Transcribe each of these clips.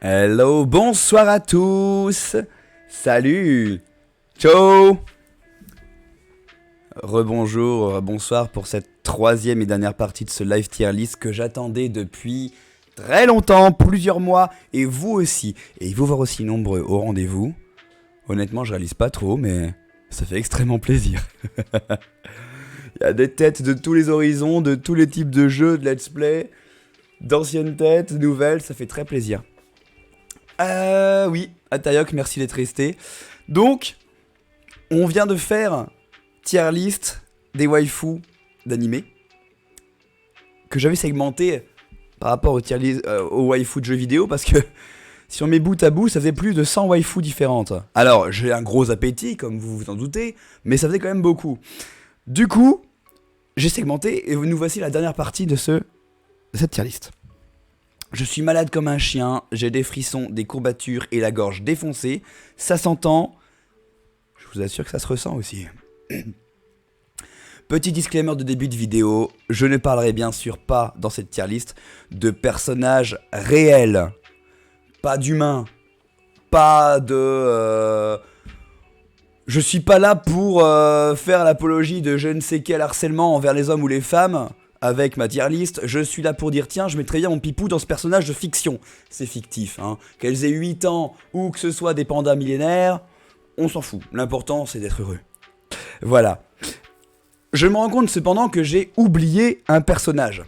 Hello, bonsoir à tous. Salut. Ciao. Rebonjour, bonsoir pour cette troisième et dernière partie de ce live tier list que j'attendais depuis très longtemps, plusieurs mois, et vous aussi. Et il vous voir aussi nombreux au rendez-vous. Honnêtement, je réalise pas trop, mais ça fait extrêmement plaisir. Il y a des têtes de tous les horizons, de tous les types de jeux, de let's play, d'anciennes têtes, nouvelles, ça fait très plaisir. Oui, Atayok, merci d'être resté. Donc, on vient de faire tier list des waifus d'animé que j'avais segmenté par rapport au tier list, aux waifus de jeux vidéo parce que si on met bout à bout, ça faisait plus de 100 waifus différentes. Alors, j'ai un gros appétit, comme vous vous en doutez, mais ça faisait quand même beaucoup. Du coup, j'ai segmenté et nous voici la dernière partie de cette tier list. Je suis malade comme un chien, j'ai des frissons, des courbatures et la gorge défoncée. Ça s'entend. Je vous assure que ça se ressent aussi. Petit disclaimer de début de vidéo, je ne parlerai bien sûr pas dans cette tier list de personnages réels. Pas d'humains. Pas de... Je suis pas là pour faire l'apologie de je ne sais quel harcèlement envers les hommes ou les femmes. Avec ma tier list, je suis là pour dire tiens, je mettrais bien mon pipou dans ce personnage de fiction. C'est fictif, hein. Qu'elles aient 8 ans ou que ce soit des pandas millénaires, on s'en fout. L'important, c'est d'être heureux. Voilà. Je me rends compte cependant que j'ai oublié un personnage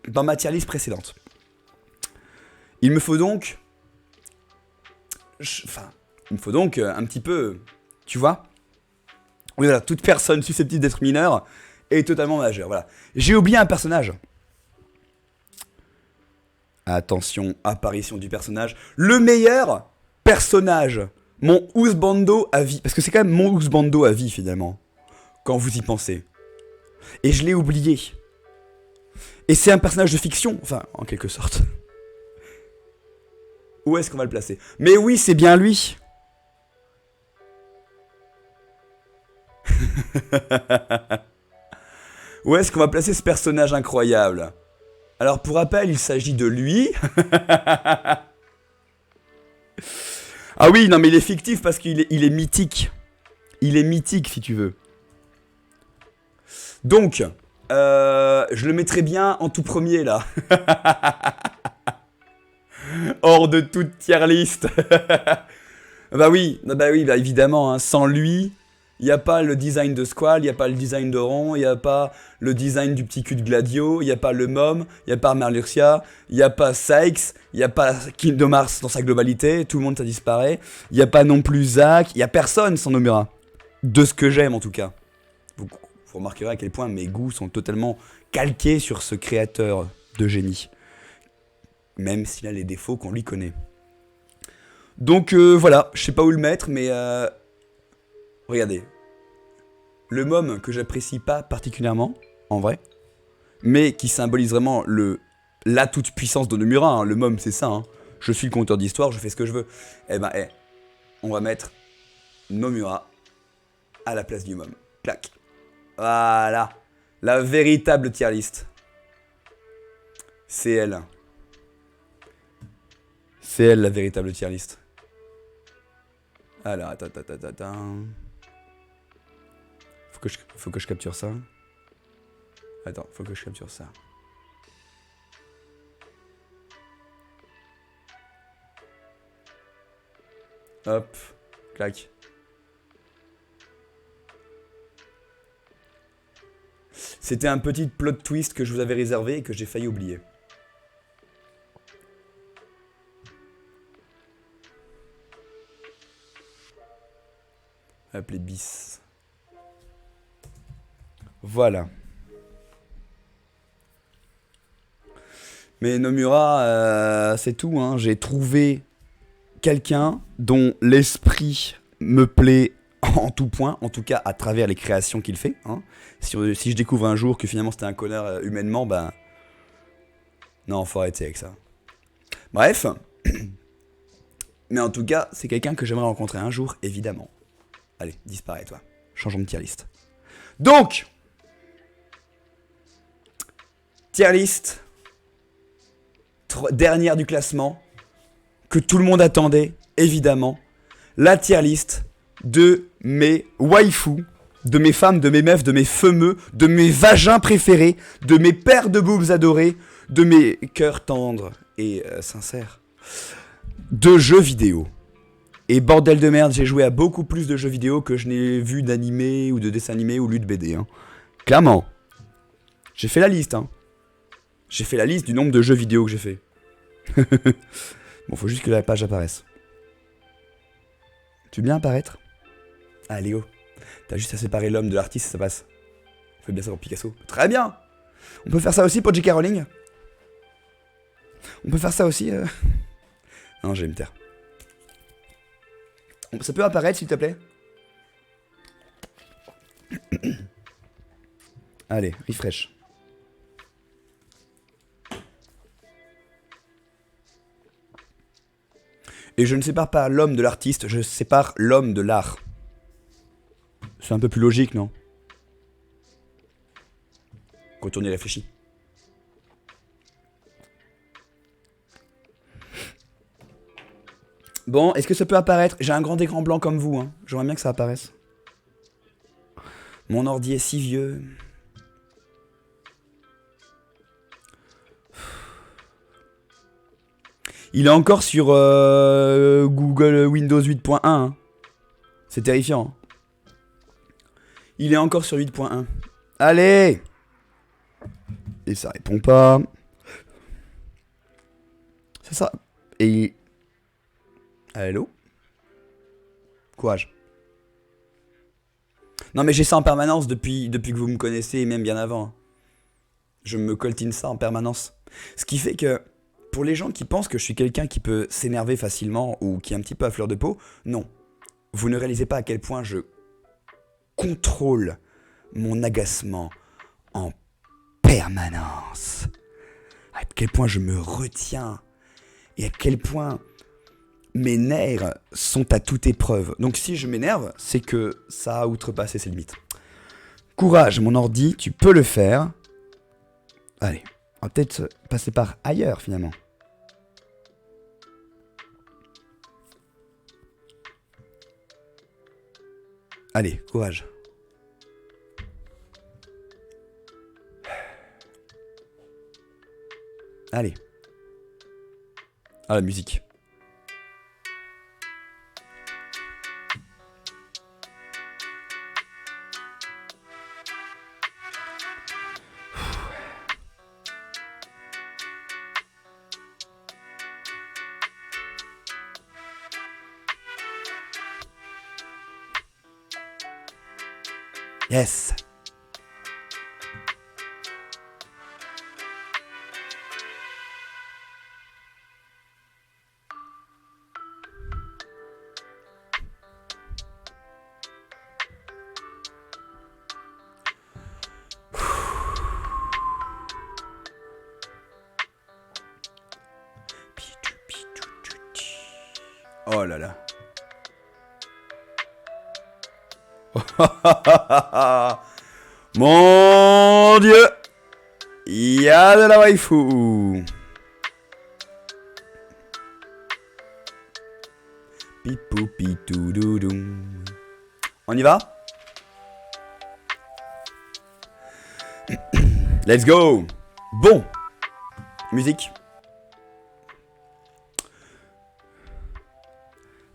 dans ma tier list précédente. Il me faut donc... il me faut donc un petit peu... Tu vois ? Oui, voilà, toute personne susceptible d'être mineure est totalement majeure, voilà. J'ai oublié un personnage. Attention, apparition du personnage. Le meilleur personnage. Mon husbando à vie. Parce que c'est quand même mon husbando à vie, finalement. Quand vous y pensez. Et je l'ai oublié. Et c'est un personnage de fiction. Enfin, en quelque sorte. Où est-ce qu'on va le placer ? Mais oui, c'est bien lui. Où est-ce qu'on va placer ce personnage incroyable ? Alors pour rappel, il s'agit de lui. Ah oui, non mais il est fictif parce qu'il est mythique. Il est mythique si tu veux. Donc, je le mettrai bien en tout premier là. Hors de toute tier list. Bah oui, évidemment, hein, sans lui... Il n'y a pas le design de Squall, il n'y a pas le design de Ron, il n'y a pas le design du petit cul de Gladio, il n'y a pas le Mom, il n'y a pas Merluxia, il n'y a pas Sykes, il n'y a pas Kingdom Hearts dans sa globalité, tout le monde ça disparaît. Il n'y a pas non plus Zack, il n'y a personne sans Nomura. De ce que j'aime en tout cas. Vous remarquerez à quel point mes goûts sont totalement calqués sur ce créateur de génie. Même s'il a les défauts qu'on lui connaît. Donc voilà, je sais pas où le mettre, mais... Regardez, le Mom que j'apprécie pas particulièrement, en vrai, mais qui symbolise vraiment la toute-puissance de Nomura, hein. Le Mom c'est ça, hein. Je suis le conteur d'histoire, je fais ce que je veux. On va mettre Nomura à la place du Mom. Clac. Voilà, la véritable tier list. C'est elle. C'est elle la véritable tier list. Alors, attends. Faut que je capture ça. Attends, faut que je capture ça. Hop, clac. C'était un petit plot twist que je vous avais réservé et que j'ai failli oublier. Hop, les bis. Voilà. Mais Nomura, c'est tout, hein. J'ai trouvé quelqu'un dont l'esprit me plaît en tout point, en tout cas à travers les créations qu'il fait, hein. Si je découvre un jour que finalement c'était un connard humainement, ben... Non, faut arrêter avec ça. Bref. Mais en tout cas, c'est quelqu'un que j'aimerais rencontrer un jour, évidemment. Allez, disparais toi. Changeons de tier list. Donc... Tier list. Dernière du classement. que tout le monde attendait, évidemment. La tier list de mes waifus, de mes femmes, de mes meufs, de mes femeux, de mes vagins préférés, de mes paires de boobs adorés, de mes cœurs tendres et sincères, de jeux vidéo. Et bordel de merde, j'ai joué à beaucoup plus de jeux vidéo que je n'ai vu d'animés ou de dessins animés ou lu de BD. Hein. Clairement. J'ai fait la liste. Hein. J'ai fait la liste du nombre de jeux vidéo que j'ai fait. Bon, faut juste que la page apparaisse. Tu veux bien apparaître? Ah, Léo. T'as juste à séparer l'homme de l'artiste, ça passe. Fais bien ça pour Picasso. Très bien. On peut faire ça aussi pour J.K. Rowling. On peut faire ça aussi. Non, je vais me taire. Ça peut apparaître, s'il te plaît? Allez, refresh. Et je ne sépare pas l'homme de l'artiste, je sépare l'homme de l'art. C'est un peu plus logique, non? Quand on y réfléchit. Bon, est-ce que ça peut apparaître? J'ai un grand écran blanc comme vous, hein. J'aimerais bien que ça apparaisse. Mon ordi est si vieux. Il est encore sur Google Windows 8.1. Hein. C'est terrifiant. Hein. Il est encore sur 8.1. Allez! Et ça répond pas. C'est ça. Et... Allô? Courage. Non mais j'ai ça en permanence depuis que vous me connaissez et même bien avant. Je me coltine ça en permanence. Ce qui fait que pour les gens qui pensent que je suis quelqu'un qui peut s'énerver facilement ou qui est un petit peu à fleur de peau, non. Vous ne réalisez pas à quel point je contrôle mon agacement en permanence. À quel point je me retiens et à quel point mes nerfs sont à toute épreuve. Donc si je m'énerve, c'est que ça a outrepassé ses limites. Courage, mon ordi, tu peux le faire. Allez, on va peut-être passer par ailleurs finalement. Allez, courage. Allez. Ah, la musique. Yes. Oh là là. Mon Dieu, il y a de la waifu. Pipou pitou doudou. On y va? Let's go. Bon. Musique.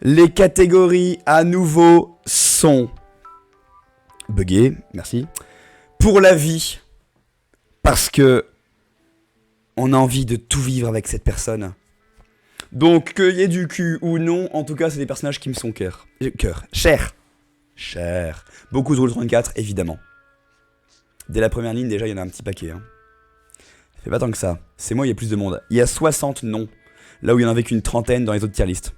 Les catégories à nouveau sont buggées, merci. Pour la vie, parce que on a envie de tout vivre avec cette personne. Donc qu'il y ait du cul ou non, en tout cas c'est des personnages qui me sont chers. Beaucoup de Rule 34, évidemment. Dès la première ligne déjà il y en a un petit paquet. Hein. Ça fait pas tant que ça. C'est moi il y a plus de monde. Il y a 60 noms, là où il y en avait qu'une trentaine dans les autres tier lists.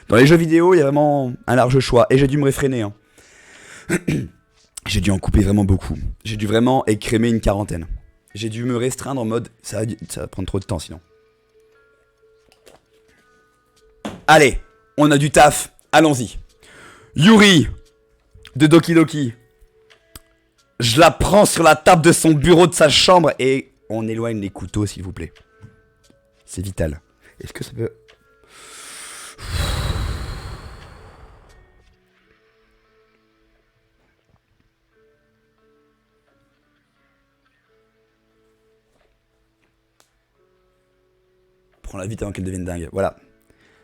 Dans les jeux vidéo, il y a vraiment un large choix. Et j'ai dû me réfréner. Hein. J'ai dû en couper vraiment beaucoup. J'ai dû vraiment écrémer une quarantaine. J'ai dû me restreindre en mode... Ça va prendre trop de temps sinon. Allez, on a du taf. Allons-y. Yuri, de Doki Doki. Je la prends sur la table de son bureau de sa chambre et on éloigne les couteaux, s'il vous plaît. C'est vital. Est-ce que ça peut... prends-la vite avant qu'elle devienne dingue. Voilà.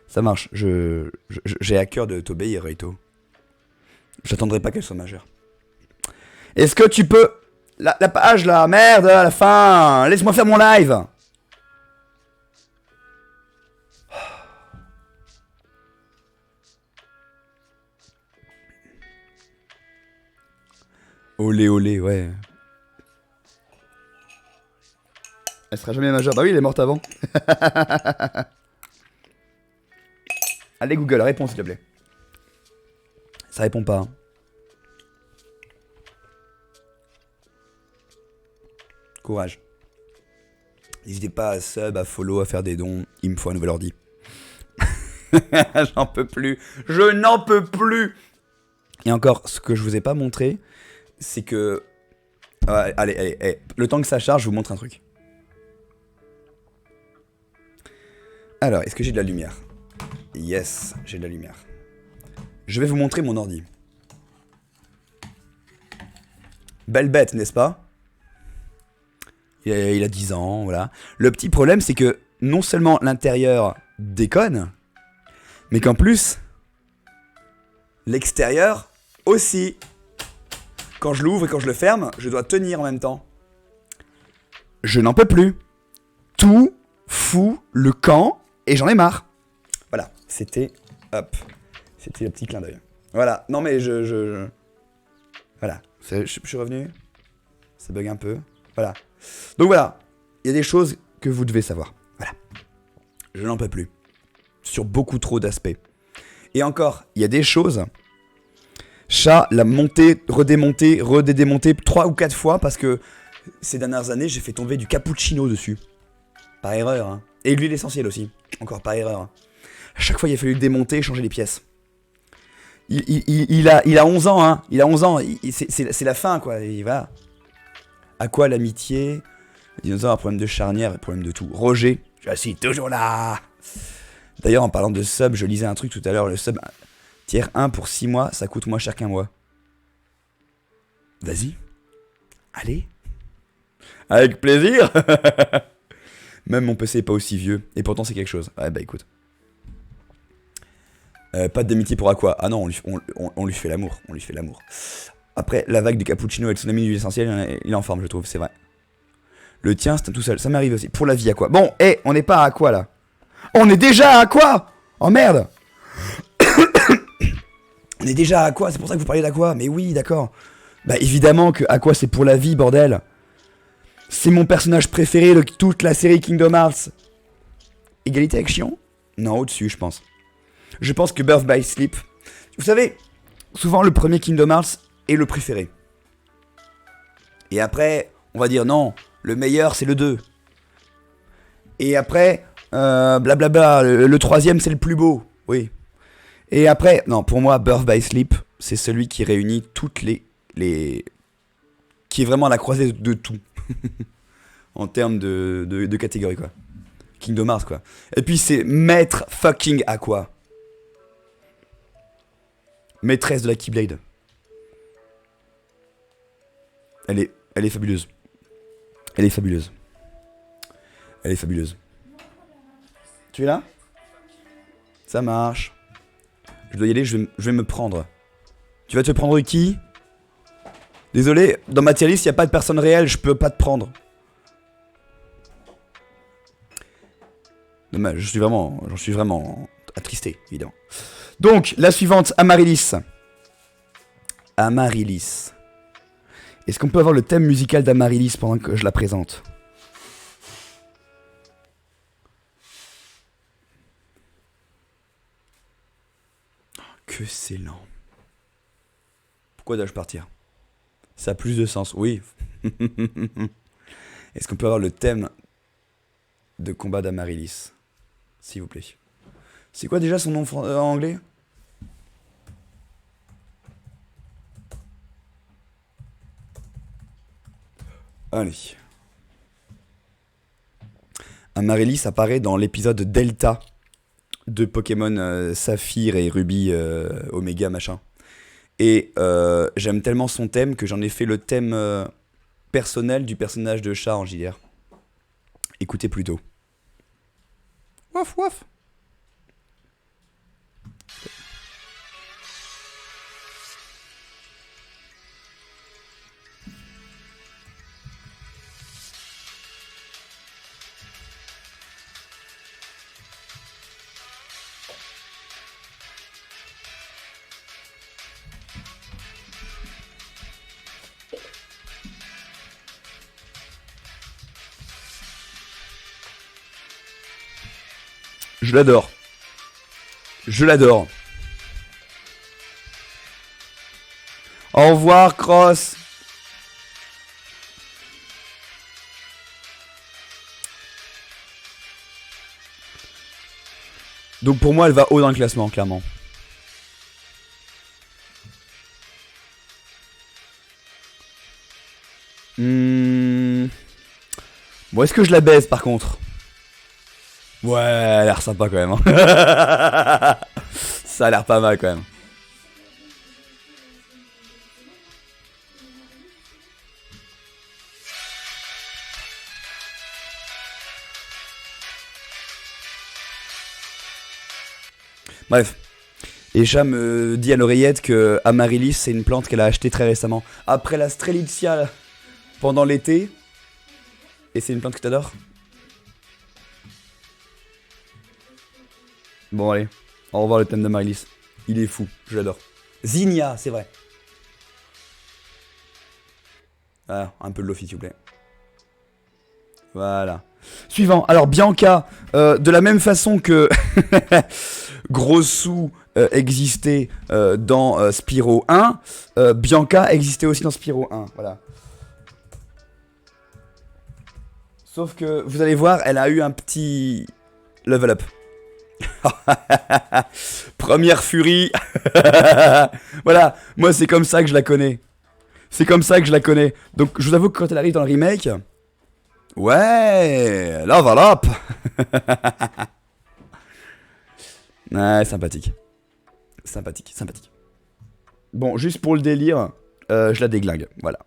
Ça marche. J'ai à cœur de t'obéir, Raito. J'attendrai pas qu'elle soit majeure. Est-ce que tu peux... La page là, merde, à la fin. Laisse-moi faire mon live. Olé, olé, ouais. Elle sera jamais majeure. Bah oui, elle est morte avant. Allez Google, réponds s'il te plaît. Ça répond pas. Courage. N'hésitez pas à sub, à follow, à faire des dons. Il me faut un nouvel ordi. J'en peux plus. Je n'en peux plus. Et encore, ce que je vous ai pas montré, c'est que... allez. Le temps que ça charge, je vous montre un truc. Alors, est-ce que j'ai de la lumière? Yes, j'ai de la lumière. Je vais vous montrer mon ordi. Belle bête, n'est-ce pas? Il a 10 ans, voilà. Le petit problème, c'est que non seulement l'intérieur déconne, mais qu'en plus, l'extérieur aussi. Quand je l'ouvre et quand je le ferme, je dois tenir en même temps. Je n'en peux plus. Tout fout le camp et j'en ai marre. Voilà, c'était... Hop. C'était le petit clin d'œil. Voilà, non mais Voilà, je suis revenu. Ça bug un peu. Voilà. Donc voilà, il y a des choses que vous devez savoir. Voilà. Je n'en peux plus. Sur beaucoup trop d'aspects. Et encore, il y a des choses... Chat l'a monté, redémonté, redémonté 3 ou 4 fois parce que ces dernières années, j'ai fait tomber du cappuccino dessus. Par erreur, hein. Et l'huile essentielle aussi. Encore par erreur. Hein. À chaque fois, il a fallu le démonter et changer les pièces. Il a 11 ans, hein. Il a 11 ans. C'est la fin, quoi. Et voilà. À quoi l'amitié? Le dinosaure a problème de charnière et problème de tout. Roger, je suis toujours là. D'ailleurs, en parlant de sub, je lisais un truc tout à l'heure. Le sub tier 1 pour 6 mois, ça coûte moins cher qu'un mois. Vas-y. Allez. Avec plaisir. Même mon PC est pas aussi vieux. Et pourtant, c'est quelque chose. Ouais, bah écoute. Pas d'amitié pour Aqua. Ah non, on lui fait l'amour. On lui fait l'amour. Après, la vague de cappuccino avec son ami d'huile essentielle, il est en forme, je trouve, c'est vrai. Le tien, c'est tout seul. Ça m'arrive aussi. Pour la vie, Aqua. Bon, on n'est pas à Aqua, là. On est déjà à Aqua. Oh merde. On est déjà à Aqua, c'est pour ça que vous parlez d'Aqua. Mais oui, d'accord. Bah évidemment que Aqua, c'est pour la vie, bordel. C'est mon personnage préféré de toute la série Kingdom Hearts. Égalité avec Chion? Non, au-dessus, je pense. Je pense que Birth by Sleep... Vous savez, souvent le premier Kingdom Hearts est le préféré. Et après, on va dire non, le meilleur c'est le 2. Et après, blablabla, le troisième c'est le plus beau. Oui. Et après, non, pour moi, Birth by Sleep, c'est celui qui réunit toutes les... qui est vraiment à la croisée de tout. En termes de catégorie, quoi. Kingdom Hearts, quoi. Et puis c'est maître fucking Aqua. Maîtresse de la Keyblade. Elle est fabuleuse. Elle est fabuleuse. Elle est fabuleuse. Tu es là? Ça marche. Je dois y aller, je vais me prendre. Tu vas te prendre qui? Désolé, dans ma tier list, il n'y a pas de personne réelle, je peux pas te prendre. Dommage, j'en suis vraiment attristé, évidemment. Donc, la suivante, Amaryllis. Amaryllis. Est-ce qu'on peut avoir le thème musical d'Amaryllis pendant que je la présente? Que c'est lent. Pourquoi dois-je partir? Ça a plus de sens, oui. Est-ce qu'on peut avoir le thème de combat d'Amaryllis? S'il vous plaît. C'est quoi déjà son nom en anglais? Allez. Amaryllis apparaît dans l'épisode Delta de Pokémon Saphir et Ruby Omega machin. Et j'aime tellement son thème que j'en ai fait le thème personnel du personnage de chat en JDR. Écoutez plutôt. Waf waf. Je l'adore. Je l'adore. Au revoir, Cross. Donc pour moi, elle va haut dans le classement, clairement. Bon, est-ce que je la baise par contre? Ouais, elle a l'air sympa quand même. Hein. Ça a l'air pas mal quand même. Bref. Et Chat me dit à l'oreillette que Amaryllis, c'est une plante qu'elle a achetée très récemment. Après la Strelitzia pendant l'été. Et c'est une plante que t'adores? Bon allez, au revoir le thème de Amaryllis. Il est fou, je l'adore. Zinnia, c'est vrai. Ah, un peu de Lofi s'il vous plaît. Voilà. Suivant, alors Bianca, de la même façon que Grossu existait dans Spyro 1, Bianca existait aussi dans Spyro 1, voilà. Sauf que, vous allez voir, elle a eu un petit level up. Première furie. Voilà, moi c'est comme ça que je la connais. C'est comme ça que je la connais. Donc je vous avoue que quand elle arrive dans le remake... Ouais, level up. Ouais, sympathique. Sympathique, sympathique. Bon, juste pour le délire, je la déglingue, voilà.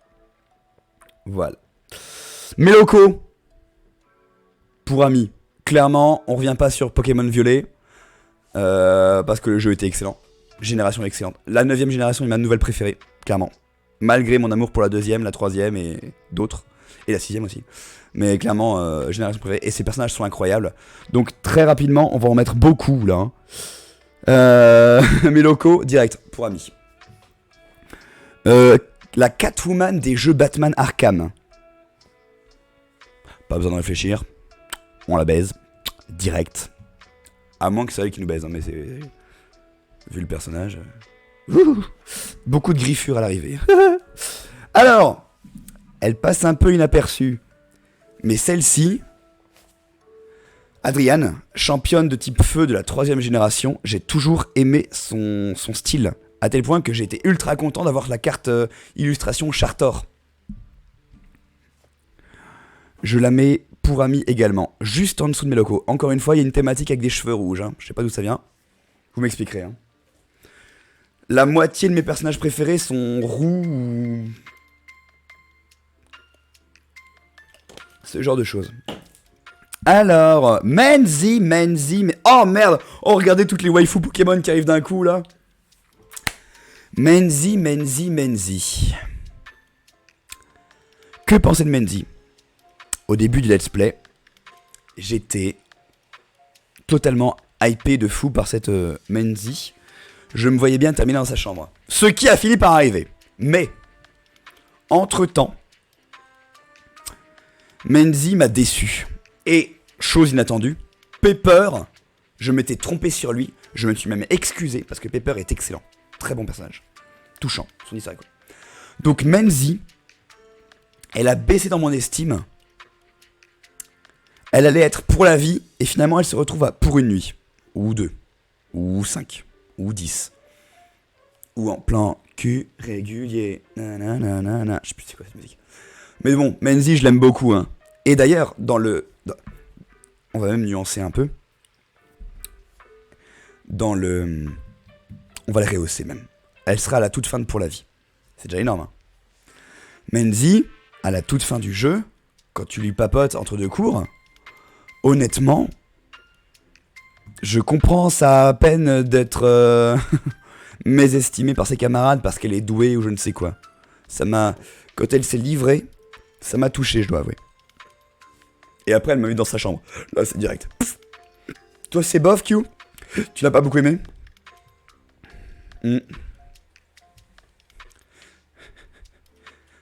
Voilà. Meloko. Pour ami. Clairement, on revient pas sur Pokémon Violet. Parce que le jeu était excellent. Génération excellente. La 9ème génération est ma nouvelle préférée, clairement. Malgré mon amour pour la 2ème, la 3ème et d'autres. Et la 6ème aussi. Mais clairement, génération préférée. Et ces personnages sont incroyables. Donc très rapidement, on va en mettre beaucoup là. Mes locaux, direct, pour ami. La Catwoman des jeux Batman Arkham. Pas besoin de réfléchir. On la baise. Direct. À moins que c'est elle qui nous baise, hein, mais c'est... Vu le personnage... Beaucoup de griffures à l'arrivée. Alors, elle passe un peu inaperçue. Mais celle-ci... Adriane, championne de type feu de la 3ème génération, j'ai toujours aimé son style. À tel point que j'ai été ultra content d'avoir la carte illustration Chartor. Je la mets pour ami également, juste en dessous de mes locaux. Encore une fois, il y a une thématique avec des cheveux rouges. Hein. Je sais pas d'où ça vient. Vous m'expliquerez. Hein. La moitié de mes personnages préférés sont roux ou... Ce genre de choses. Alors, Menzi, mais... Oh merde. Oh, regardez toutes les waifus Pokémon qui arrivent d'un coup, là. Menzi. Que penser de Menzi? Au début du let's play, j'étais totalement hypé de fou par cette Menzi. Je me voyais bien terminer dans sa chambre. Ce qui a fini par arriver. Mais, entre-temps, Menzi m'a déçu. Et, chose inattendue, Pepper, je m'étais trompé sur lui. Je me suis même excusé parce que Pepper est excellent. Très bon personnage. Touchant, son histoire est cool. Donc Menzi, elle a baissé dans mon estime. Elle allait être pour la vie, et finalement elle se retrouve à pour une nuit. Ou 2. Ou 5. Ou 10. Ou en plan cul régulier. Nanana. Je sais plus c'est quoi cette musique. Mais bon, Menzi, je l'aime beaucoup. Hein. Et d'ailleurs, on va même nuancer un peu. On va la rehausser même. Elle sera à la toute fin de pour la vie. C'est déjà énorme. Hein. Menzi, à la toute fin du jeu, quand tu lui papotes entre deux cours... Honnêtement, Je comprends sa peine d'être mésestimée par ses camarades parce qu'elle est douée ou je ne sais quoi. Ça m'a... Quand elle s'est livrée, ça m'a touché, je dois avouer. Et après, elle m'a mis dans sa chambre. Là, c'est direct. Pff. Toi, c'est bof, Q? Tu l'as pas beaucoup aimé?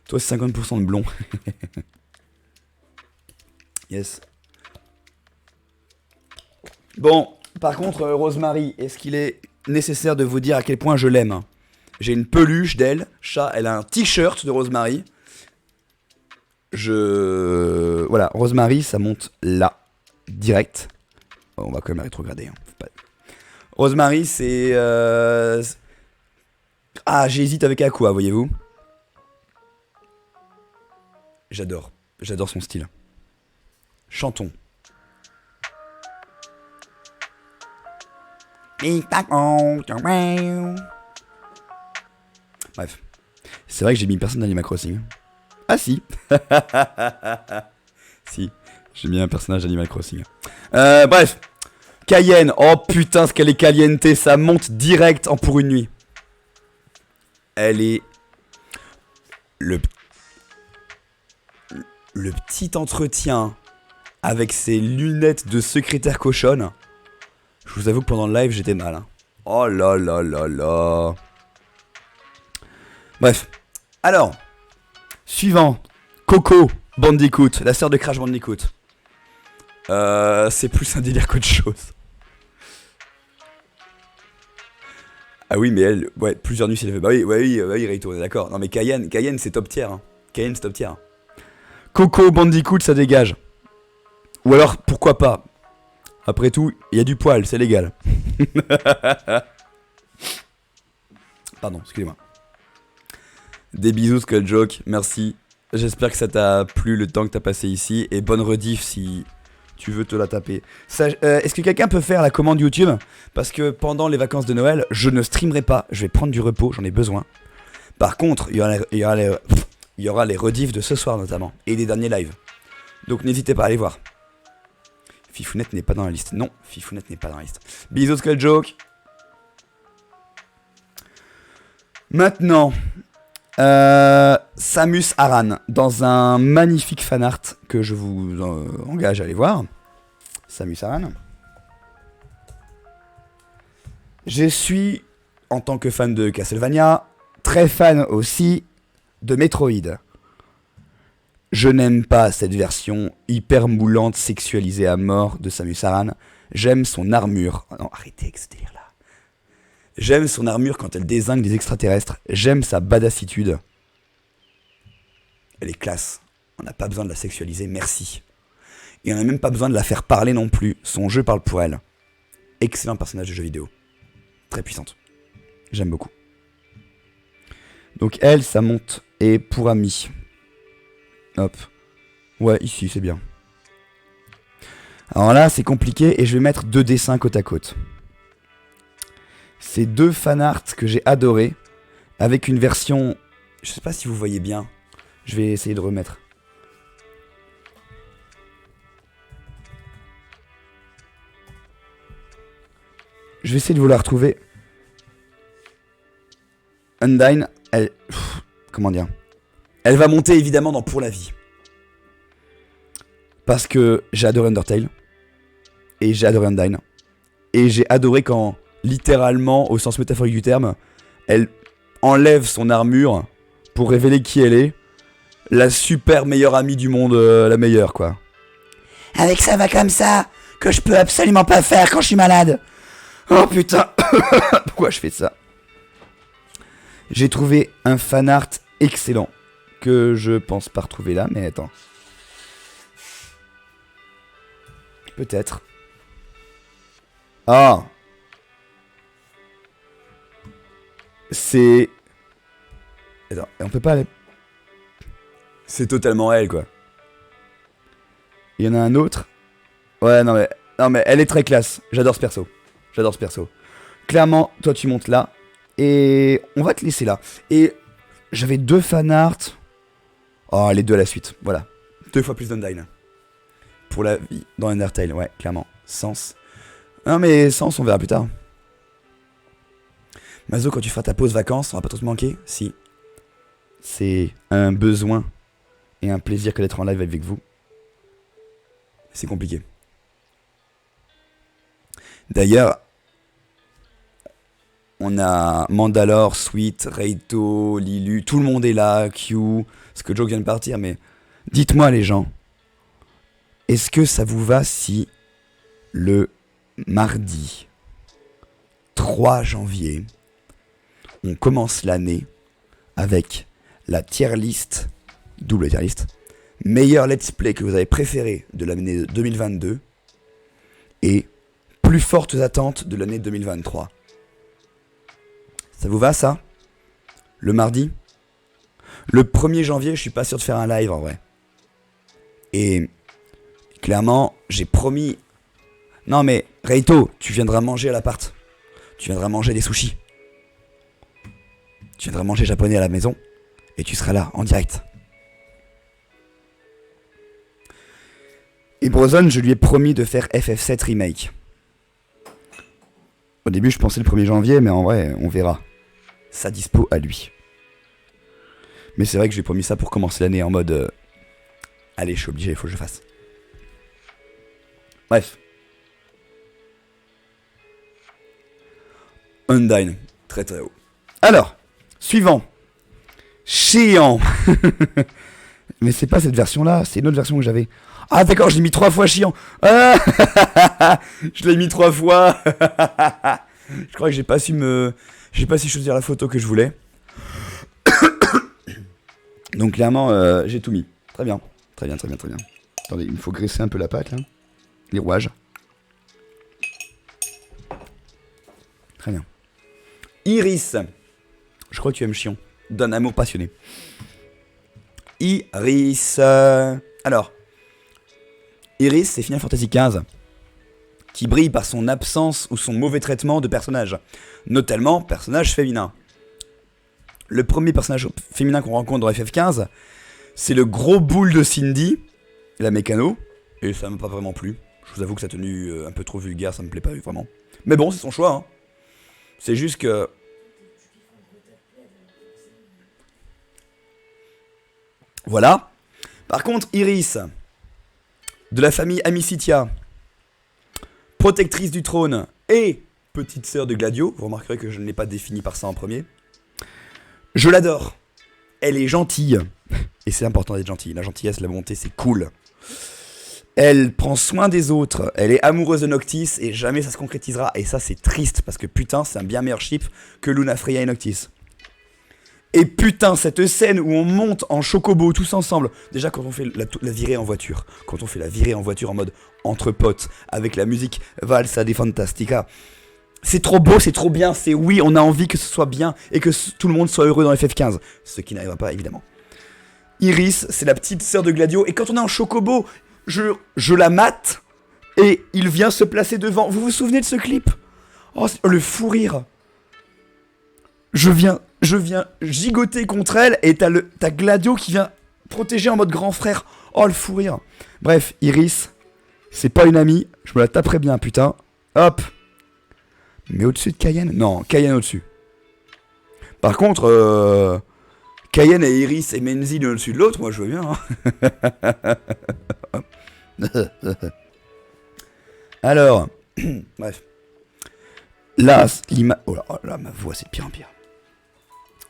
Toi, c'est 50% de blond. Yes. Bon, par contre, Rosemary, est-ce qu'il est nécessaire de vous dire à quel point je l'aime? J'ai une peluche d'elle, chat, elle a un t-shirt de Rosemary. Voilà, Rosemary, ça monte là, direct. Oh, on va quand même rétrograder. Hein. Rosemary, c'est... Ah, j'hésite avec Aqua, voyez-vous. J'adore son style. Chantons. Bref. C'est vrai que j'ai mis personne d'Animal Crossing. Ah si. Si, j'ai mis un personnage d'Animal Crossing. Bref. Cayenne. Oh putain, ce qu'elle est caliente. Ça monte direct en pour une nuit. Elle est... Le petit entretien avec ses lunettes de secrétaire cochonne. Je vous avoue que pendant le live, j'étais mal. Hein. Oh là là là là. Bref. Alors. Suivant. Coco Bandicoot. La sœur de Crash Bandicoot. C'est plus un délire qu'autre chose. Ah oui, mais elle... Ouais, plusieurs nuits, s'il fait... Bah oui, Rayto, on est d'accord. Non mais Cayenne, c'est top tier. Hein. Cayenne, c'est top tier. Coco Bandicoot, ça dégage. Ou alors, pourquoi pas. Après tout, il y a du poil, c'est légal. Pardon, excusez-moi. Des bisous, Skull Joke, merci. J'espère que ça t'a plu le temps que t'as passé ici. Et bonne rediff si tu veux te la taper. Est-ce que quelqu'un peut faire la commande YouTube? Parce que pendant les vacances de Noël, je ne streamerai pas. Je vais prendre du repos, j'en ai besoin. Par contre, il y aura les rediffs de ce soir notamment. Et des derniers lives. Donc n'hésitez pas à aller voir. Fifounette n'est pas dans la liste. Non, Fifounette n'est pas dans la liste. Bisous, Skull Joke. Maintenant, Samus Aran, dans un magnifique fanart que je vous engage à aller voir. Samus Aran. Je suis, en tant que fan de Castlevania, très fan aussi de Metroid. Je n'aime pas cette version hyper moulante, sexualisée à mort de Samus Aran. J'aime son armure. Oh non, arrêtez avec ce délire-là. J'aime son armure quand elle dézingue des extraterrestres. J'aime sa badassitude. Elle est classe. On n'a pas besoin de la sexualiser, merci. Et on n'a même pas besoin de la faire parler non plus. Son jeu parle pour elle. Excellent personnage de jeu vidéo. Très puissante. J'aime beaucoup. Donc elle, ça monte. Et pour ami. Hop. Ouais, ici, c'est bien. Alors là, c'est compliqué et je vais mettre deux dessins côte à côte. C'est deux fanarts que j'ai adorés. Avec une version... Je sais pas si vous voyez bien. Je vais essayer de remettre. Je vais essayer de vous la retrouver. Undyne, elle... comment dire? Elle va monter évidemment dans Pour la vie. Parce que j'ai adoré Undertale. Et j'ai adoré Undyne. Et j'ai adoré quand, littéralement, au sens métaphorique du terme, elle enlève son armure pour révéler qui elle est. La super meilleure amie du monde, la meilleure quoi. Avec ça va comme ça, que je peux absolument pas faire quand je suis malade. Oh putain. Pourquoi je fais ça? J'ai trouvé un fanart excellent. Que je pense pas retrouver là, mais attends. Peut-être. Ah. C'est... Attends, on peut pas aller... C'est totalement elle, quoi. Il y en a un autre. Ouais, non mais elle est très classe. J'adore ce perso. Clairement, toi tu montes là. Et on va te laisser là. Et j'avais deux fanarts. Oh, les deux à la suite, voilà. 2 fois plus d'Undyne. Pour la vie dans Undertale, ouais, clairement. Sens. Non mais sans, on verra plus tard. Mazo, quand tu feras ta pause vacances, on va pas trop te manquer. Si. C'est un besoin et un plaisir que d'être en live avec vous. C'est compliqué. D'ailleurs, on a Mandalore, Sweet, Reito, Lilu, tout le monde est là, Q, parce que Joe vient de partir, mais dites-moi les gens, est-ce que ça vous va si le mardi 3 janvier, on commence l'année avec la tier list, double tier list, meilleur let's play que vous avez préféré de l'année 2022 et plus fortes attentes de l'année 2023. Ça vous va ça? Le mardi? Le 1er janvier, je suis pas sûr de faire un live en vrai. Et clairement, j'ai promis... Non mais, Reito, tu viendras manger à l'appart. Tu viendras manger des sushis. Tu viendras manger japonais à la maison. Et tu seras là, en direct. Et Brozone, je lui ai promis de faire FF7 Remake. Au début, je pensais le 1er janvier, mais en vrai, on verra. Sa dispo à lui. Mais c'est vrai que j'ai promis ça pour commencer l'année en mode... allez, je suis obligé, il faut que je fasse. Bref. Undyne, très très haut. Alors, suivant. Chiant. Mais c'est pas cette version-là, c'est une autre version que j'avais. Ah d'accord, je l'ai mis 3 fois chiant. Ah je l'ai mis 3 fois. Je crois que j'ai pas su choisir la photo que je voulais. Donc clairement, j'ai tout mis. Très bien. Très bien, très bien, très bien. Attendez, il me faut graisser un peu la pâte là. Les rouages. Très bien. Iris. Je crois que tu aimes chiant. D'un amour passionné. Iris. Alors. Iris, c'est Final Fantasy XV. Qui brille par son absence ou son mauvais traitement de personnages. Notamment, personnages féminins. Le premier personnage féminin qu'on rencontre dans FF15, c'est le gros boule de Cindy, la mécano. Et ça m'a pas vraiment plu. Je vous avoue que sa tenue un peu trop vulgaire, ça me plaît pas vraiment. Mais bon, c'est son choix. Hein. C'est juste que... Voilà. Par contre, Iris, de la famille Amicitia, protectrice du trône et petite sœur de Gladio, vous remarquerez que je ne l'ai pas définie par ça en premier. Je l'adore. Elle est gentille. Et c'est important d'être gentille. La gentillesse, la bonté, c'est cool. Elle prend soin des autres. Elle est amoureuse de Noctis et jamais ça se concrétisera. Et ça, c'est triste parce que putain, c'est un bien meilleur ship que Luna Freya et Noctis. Et putain, cette scène où on monte en chocobo tous ensemble. Déjà, quand on fait la virée en voiture. Quand on fait la virée en voiture en mode entre potes. Avec la musique Valsa di Fantastica. C'est trop beau, c'est trop bien. C'est oui, on a envie que ce soit bien. Et que tout le monde soit heureux dans FF15. Ce qui n'arrivera pas, évidemment. Iris, c'est la petite sœur de Gladio. Et quand on est en chocobo, je la mate. Et il vient se placer devant. Vous vous souvenez de ce clip? Oh, le fou rire. Je viens gigoter contre elle et t'as Gladio qui vient protéger en mode grand frère. Oh, le fou rire. Bref, Iris, c'est pas une amie. Je me la taperai bien, putain. Hop. Mais au-dessus de Cayenne? Non, Cayenne au-dessus. Par contre, Cayenne et Iris et Menzi l'un au-dessus de l'autre, moi je veux bien. Hein. Alors, bref. Là, oh là, ma voix c'est de pire en pire.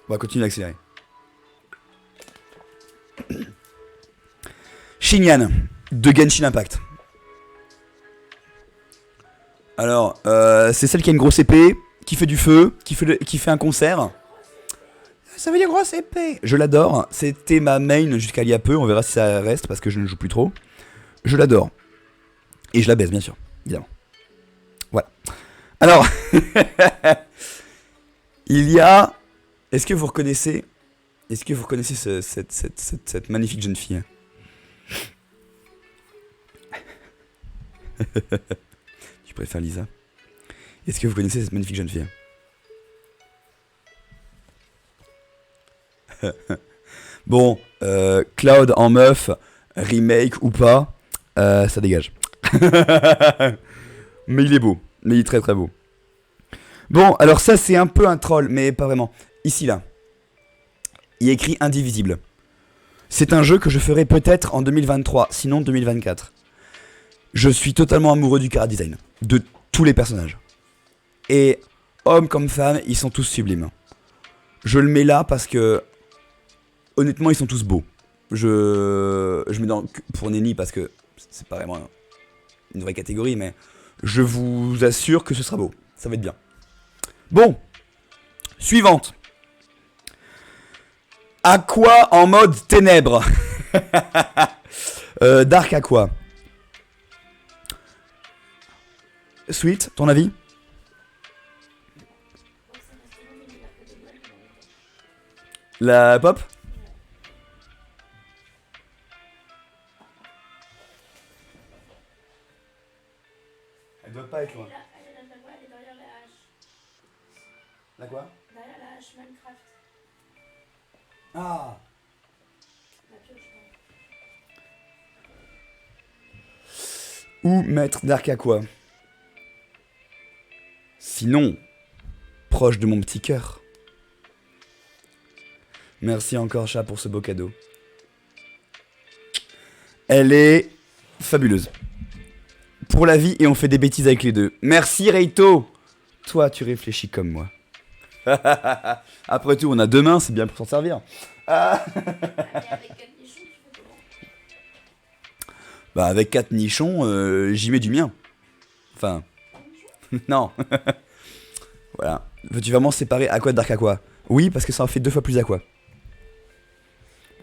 On va continuer d'accélérer. Xingyan, de Genshin Impact. Alors, c'est celle qui a une grosse épée, qui fait du feu, qui fait un concert. Ça veut dire grosse épée. Je l'adore. C'était ma main jusqu'à il y a peu. On verra si ça reste parce que je ne joue plus trop. Je l'adore. Et je la baisse, bien sûr. Évidemment. Voilà. Alors, il y a... Est-ce que vous reconnaissez cette magnifique jeune fille? Tu préfères Lisa? Est-ce que vous connaissez cette magnifique jeune fille? Bon, Cloud en meuf, remake ou pas, ça dégage. Mais il est beau. Mais il est très très beau. Bon, alors ça c'est un peu un troll, mais pas vraiment. Ici là, il est écrit indivisible. C'est un jeu que je ferai peut-être en 2023, sinon 2024. Je suis totalement amoureux du chara design, de tous les personnages. Et hommes comme femmes, ils sont tous sublimes. Je le mets là parce que, honnêtement, ils sont tous beaux. Je mets dans pour Nenny parce que c'est pas vraiment une vraie catégorie, mais je vous assure que ce sera beau. Ça va être bien. Bon, suivante. Aqua en mode ténèbres. Dark Aqua. Sweet, ton avis? La pop? Elle doit pas être loin. Elle est derrière la hache. La quoi? Derrière la hache Minecraft. Ah. La pioche, Ou mettre Dark Aqua. Sinon, proche de mon petit cœur. Merci encore chat pour ce beau cadeau. Elle est fabuleuse. Pour la vie et on fait des bêtises avec les deux. Merci Reito. Toi tu réfléchis comme moi. Après tout on a deux mains, c'est bien pour s'en servir. avec 4 nichons, tu fais comment? Bah avec 4 nichons, j'y mets du mien. Enfin, non. Voilà. Veux-tu vraiment séparer Aqua de Dark Aqua? Oui, parce que ça en fait 2 fois plus Aqua.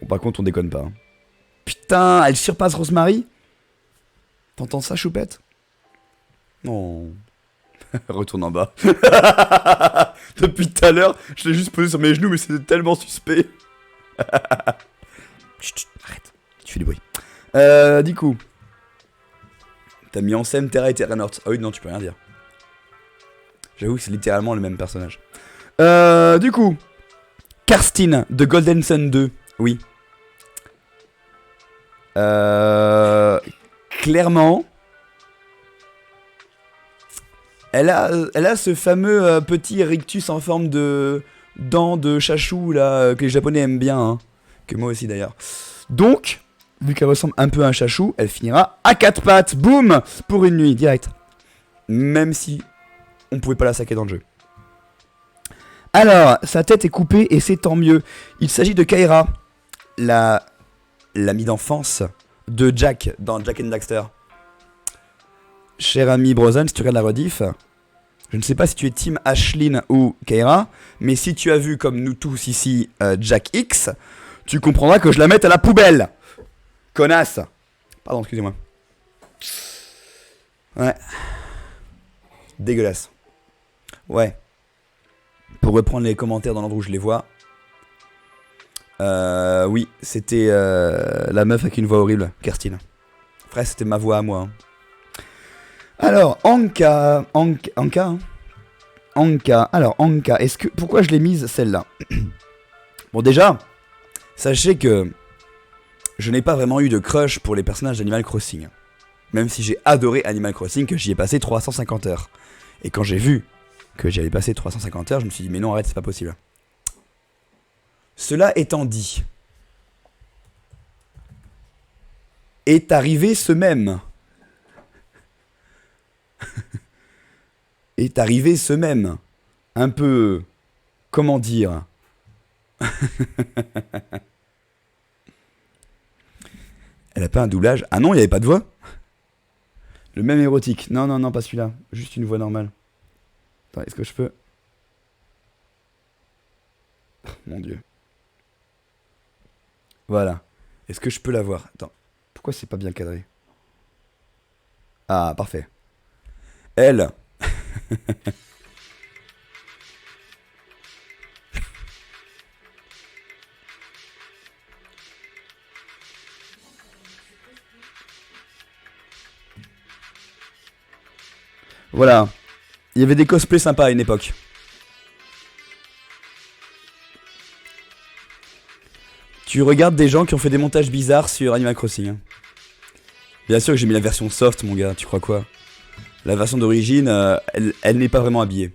Bon, par contre, on déconne pas. Hein. Putain, elle surpasse Rosemary? T'entends ça, choupette? Non. Retourne en bas. Depuis tout à l'heure, je l'ai juste posé sur mes genoux, mais c'était tellement suspect. Chut, arrête. Tu fais du bruit. Du coup. T'as mis en scène Terra et Terra North. Ah oui, non, tu peux rien dire. J'avoue que c'est littéralement le même personnage. Du coup. Karstine de Golden Sun 2. Oui. Clairement. Elle a ce fameux petit rictus en forme de dents de chachou là, que les japonais aiment bien. Hein. Que moi aussi d'ailleurs. Donc, vu qu'elle ressemble un peu à un chachou, elle finira à 4 pattes. Boum. Pour une nuit, direct. Même si on pouvait pas la saquer dans le jeu. Alors, sa tête est coupée et c'est tant mieux. Il s'agit de Kaira, l'amie d'enfance de Jack dans Jack and Daxter. Cher ami Brozan, si tu regardes la rediff, je ne sais pas si tu es team Ashlyn ou Kaira, mais si tu as vu comme nous tous ici Jack X, tu comprendras que je la mette à la poubelle. Connasse. Pardon, excusez-moi. Ouais. Dégueulasse. Ouais. Pour reprendre les commentaires dans l'ordre où je les vois. Oui, c'était la meuf avec une voix horrible, Kirstine. Frère, c'était ma voix à moi. Hein. Alors, Anka. Alors, Anka, pourquoi je l'ai mise celle-là? Bon, déjà, sachez que je n'ai pas vraiment eu de crush pour les personnages d'Animal Crossing. Même si j'ai adoré Animal Crossing, que j'y ai passé 350 heures. Et quand j'ai vu que j'y avais passé 350 heures, je me suis dit, mais non, arrête, c'est pas possible. Cela étant dit, est arrivé ce même. Est arrivé ce même. Un peu... Comment dire? Elle a pas un doublage? Ah non, il n'y avait pas de voix? Le même érotique. Non, non, non, pas celui-là. Juste une voix normale. Attends, est-ce que je peux... Oh, mon Dieu. Voilà. Est-ce que je peux la voir? Attends. Pourquoi c'est pas bien cadré? Ah, parfait. Elle. Voilà. Il y avait des cosplays sympas à une époque. Tu regardes des gens qui ont fait des montages bizarres sur Animal Crossing. Hein. Bien sûr que j'ai mis la version soft, mon gars. Tu crois quoi? La version d'origine, elle n'est pas vraiment habillée.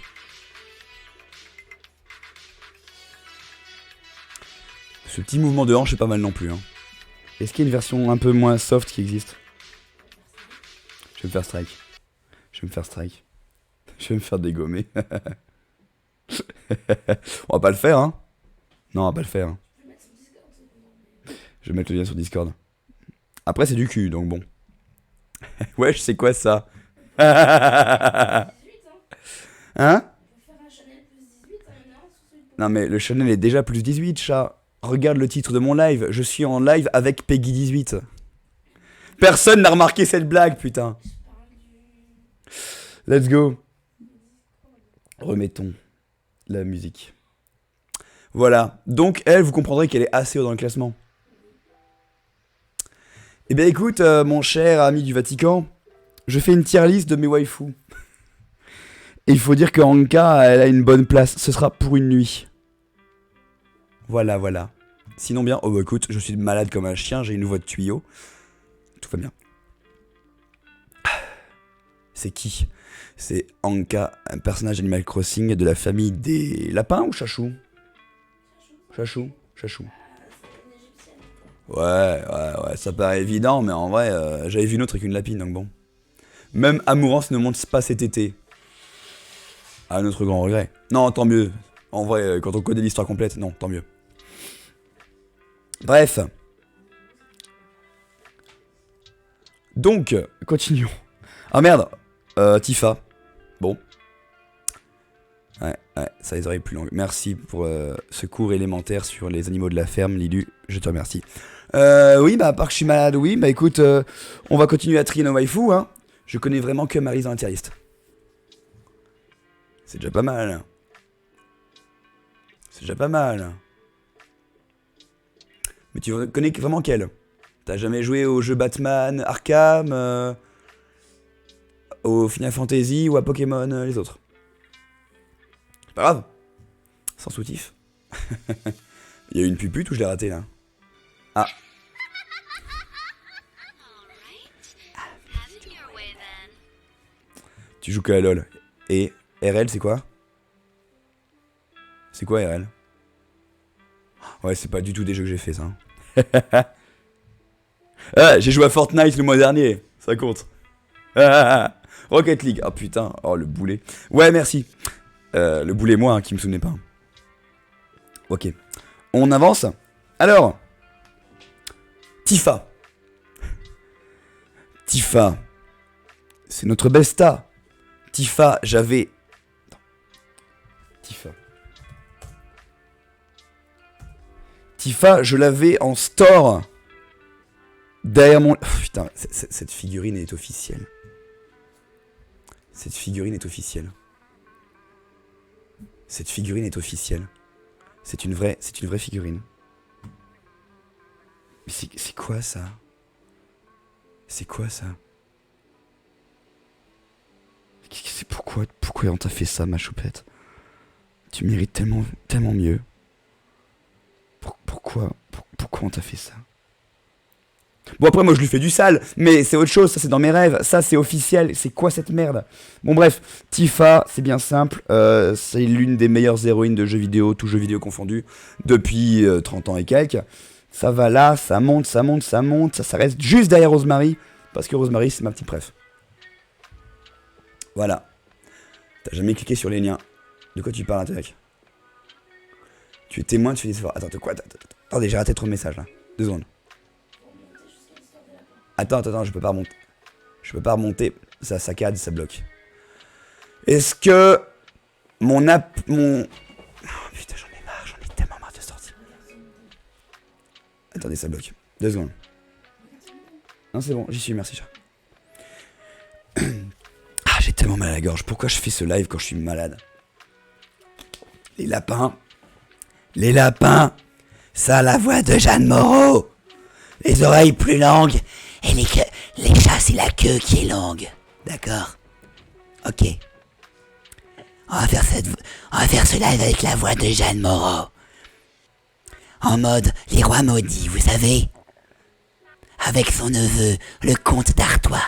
Ce petit mouvement de hanche est pas mal non plus. Hein. Est-ce qu'il y a une version un peu moins soft qui existe? Je vais me faire strike. Je vais me faire strike. Je vais me faire dégommer. On va pas le faire, hein. Non, on va pas le faire. Hein. Je vais mettre le lien sur Discord. Après, c'est du cul, donc bon. Ouais, je sais quoi ça. Hein? Non mais le Chanel est déjà plus 18, chat. Regarde le titre de mon live. Je suis en live avec Peggy 18. Personne n'a remarqué cette blague, putain. Let's go. Remettons la musique. Voilà. Donc, elle, vous comprendrez qu'elle est assez haut dans le classement. Eh bien, écoute, mon cher ami du Vatican, je fais une tier list de mes waifus. Et il faut dire que Anka, elle a une bonne place. Ce sera pour une nuit. Voilà, voilà. Sinon bien, oh bah écoute, je suis malade comme un chien, j'ai une voix de tuyau. Tout va bien. C'est qui? C'est Anka, un personnage Animal Crossing de la famille des lapins ou chachou? Chachou, chachou. Ouais, ça paraît évident, mais en vrai, j'avais vu une autre avec une lapine, donc bon. Même Amourance ne monte pas cet été. À notre grand regret. Non, tant mieux. En vrai, quand on connaît l'histoire complète, non, tant mieux. Bref. Donc, continuons. Ah merde, Tifa. Bon. Ouais, ça les oreilles plus longues. Merci pour ce cours élémentaire sur les animaux de la ferme, Lilu. Je te remercie. Oui, bah, à part que je suis malade, oui, bah écoute, on va continuer à trier nos waifus, hein. Je connais vraiment que Maryse dans la tier list. C'est déjà pas mal. C'est déjà pas mal. Mais tu connais vraiment quelle? T'as jamais joué au jeu Batman, Arkham, au Final Fantasy ou à Pokémon, les autres? C'est pas grave. Sans soutif. Il y a eu une pupute ou je l'ai raté là? Ah. Tu joues que à LoL. Et RL c'est quoi? C'est quoi RL? Ouais, c'est pas du tout des jeux que j'ai fait ça. Ah, j'ai joué à Fortnite le mois dernier. Ça compte. Rocket League. Oh putain. Oh le boulet. Ouais, merci. Le boulet moi hein, qui me souvenait pas. Ok. On avance. Alors. Tifa. Tifa. C'est notre besta. Tifa, j'avais... Tifa. Tifa, je l'avais en store. Derrière mon... Oh, putain, cette figurine est officielle. Cette figurine est officielle. Cette figurine est officielle. C'est une vraie figurine. Mais c'est quoi ça? C'est quoi ça? Pourquoi on t'a fait ça, ma choupette? Tu mérites tellement mieux. Pourquoi on t'a fait ça? Bon après moi je lui fais du sale, mais c'est autre chose, ça c'est dans mes rêves, ça c'est officiel, c'est quoi cette merde? Bon bref, Tifa, c'est bien simple, c'est l'une des meilleures héroïnes de jeux vidéo, tous jeux vidéo confondus, depuis 30 ans et quelques. Ça va là, ça monte, ça reste juste derrière Rosemary, parce que Rosemary c'est ma petite préf. Voilà. T'as jamais cliqué sur les liens. De quoi tu parles, Attaque? Tu es témoin, tu fais des efforts. Attends, quoi? Attendez, j'ai raté trop de messages là. 2 secondes. Attends, je peux pas remonter. Je peux pas remonter. Ça saccade, ça bloque. Est-ce que mon Oh putain, j'en ai tellement marre de sortir. Attendez, ça bloque. 2 secondes. Non, c'est bon, j'y suis, merci chat. Ah, j'ai tellement mal à la gorge. Pourquoi je fais ce live quand je suis malade? Les lapins, ça a la voix de Jeanne Moreau. Les oreilles plus longues et les chats c'est la queue qui est longue. D'accord? Ok. On va faire ce live avec la voix de Jeanne Moreau. En mode les rois maudits, vous savez? Avec son neveu, le comte d'Artois.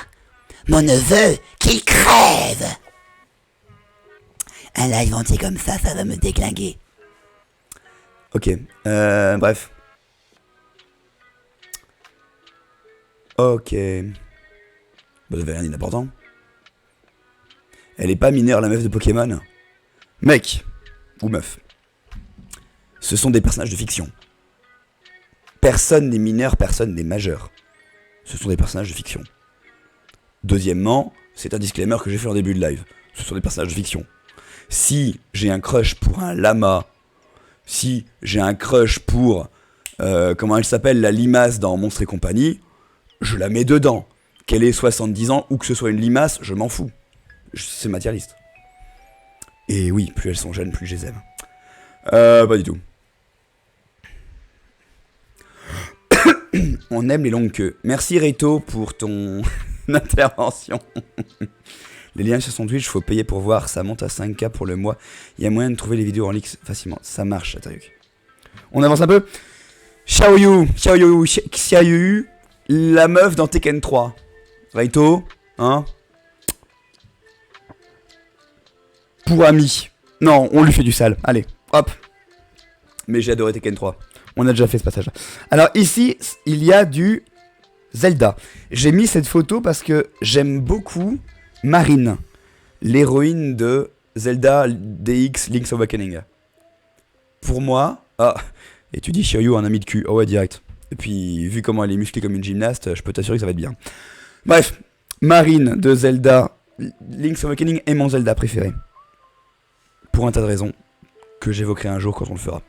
mon neveu, qu'il crève. Un live entier comme ça va me déglinguer. Ok, bref. Ok. Bah, ça avait rien d'important. Elle est pas mineure, la meuf de Pokémon. Mec, ou meuf. Ce sont des personnages de fiction. Personne n'est mineur, personne n'est majeur. Ce sont des personnages de fiction. Deuxièmement, c'est un disclaimer que j'ai fait en début de live. Ce sont des personnages de fiction. Si j'ai un crush pour un lama, si j'ai un crush pour, comment elle s'appelle, la limace dans Monstres et compagnie, je la mets dedans. Qu'elle ait 70 ans ou que ce soit une limace, je m'en fous. C'est matérialiste. Et oui, plus elles sont jeunes, plus je les aime. Pas du tout. On aime les longues queues. Merci Reito pour ton intervention. Les liens sur son Twitch, faut payer pour voir. Ça monte à 5K pour le mois. Il y a moyen de trouver les vidéos en leaks facilement. Ça marche, Atayuk. On avance un peu. Xiaoyu, la meuf dans Tekken 3. Reito, hein? Pour ami. Non, on lui fait du sale. Allez, hop. Mais j'ai adoré Tekken 3. On a déjà fait ce passage. Alors ici, il y a du Zelda. J'ai mis cette photo parce que j'aime beaucoup Marine, l'héroïne de Zelda DX Link's Awakening. Pour moi... Ah, et tu dis Shiryu, un ami de cul. Oh ouais, direct. Et puis, vu comment elle est musclée comme une gymnaste, je peux t'assurer que ça va être bien. Bref, Marine de Zelda Link's Awakening est mon Zelda préféré. Pour un tas de raisons que j'évoquerai un jour quand on le fera.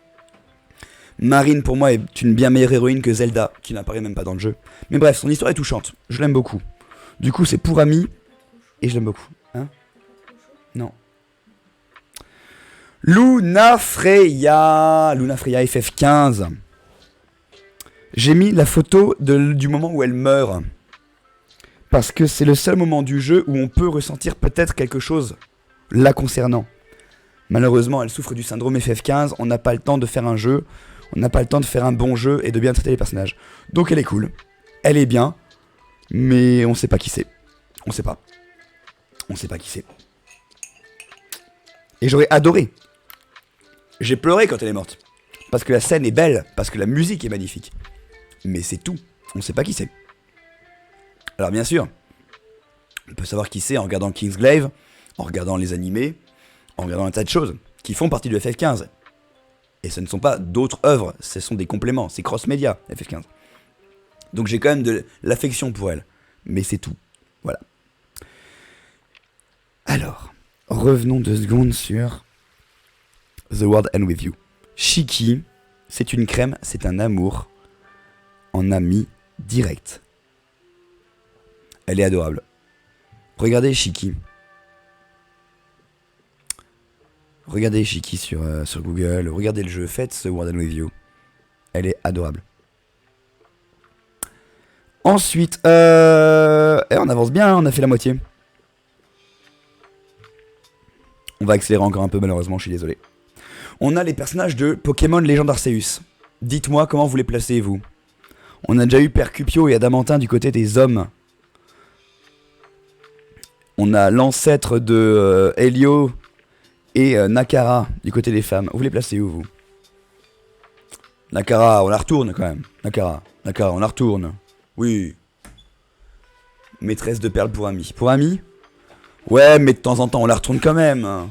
Marine pour moi est une bien meilleure héroïne que Zelda, qui n'apparaît même pas dans le jeu. Mais bref, son histoire est touchante, je l'aime beaucoup. Du coup c'est pour ami, et je l'aime beaucoup. Hein? Non. Luna Freya FF15. J'ai mis la photo du moment où elle meurt. Parce que c'est le seul moment du jeu où on peut ressentir peut-être quelque chose la concernant. Malheureusement, elle souffre du syndrome FF15, on n'a pas le temps de faire un jeu, on n'a pas le temps de faire un bon jeu et de bien traiter les personnages. Donc elle est cool, elle est bien, mais on sait pas qui c'est. On sait pas. On sait pas qui c'est. Et j'aurais adoré. J'ai pleuré quand elle est morte. Parce que la scène est belle, parce que la musique est magnifique. Mais c'est tout, on sait pas qui c'est. Alors bien sûr, on peut savoir qui c'est en regardant Kingsglaive, en regardant les animés, en regardant un tas de choses qui font partie de FF15. Et ce ne sont pas d'autres œuvres, ce sont des compléments, c'est cross-média, FF15. Donc j'ai quand même de l'affection pour elle. Mais c'est tout. Voilà. Alors, revenons 2 secondes sur The World End With You. Shiki, c'est une crème, c'est un amour en ami direct. Elle est adorable. Regardez Shiki. Regardez Shiki sur Google, regardez le jeu, faites ce World With You. Elle est adorable. Ensuite, on avance bien, on a fait la moitié. On va accélérer encore un peu malheureusement, je suis désolé. On a les personnages de Pokémon Légende Arceus. Dites-moi comment vous les placez vous. On a déjà eu Percupio et Adamantin du côté des hommes. On a l'ancêtre de Helio et Nakara du côté des femmes. Vous les placez où vous? Nakara, on la retourne quand même. Nakara, on la retourne. Oui. Maîtresse de perles pour ami. Pour ami? Ouais, mais de temps en temps on la retourne quand même.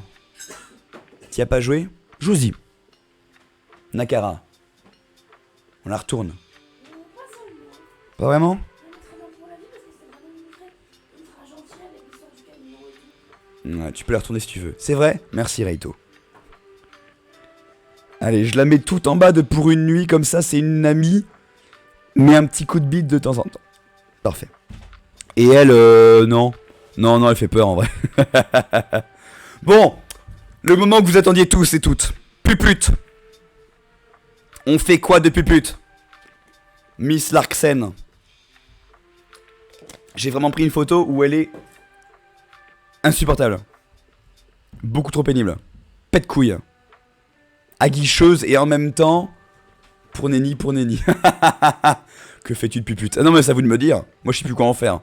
T'y as pas joué? Josie. Nakara. On la retourne. Pas vraiment? Ouais, tu peux la retourner si tu veux. C'est vrai? Merci Reito. Allez, je la mets tout en bas de pour une nuit, comme ça c'est une amie. Mais un petit coup de bite de temps en temps. Parfait. Et elle, non. Non, elle fait peur en vrai. Bon, le moment que vous attendiez tous et toutes. Pupute. On fait quoi de pupute? Miss Larksen. J'ai vraiment pris une photo où elle est insupportable. Beaucoup trop pénible. Pète couille. Aguicheuse et en même temps... Pour nenni. Que fais-tu de pupute? Ah non mais c'est à vous de me dire. Moi je sais plus quoi en faire.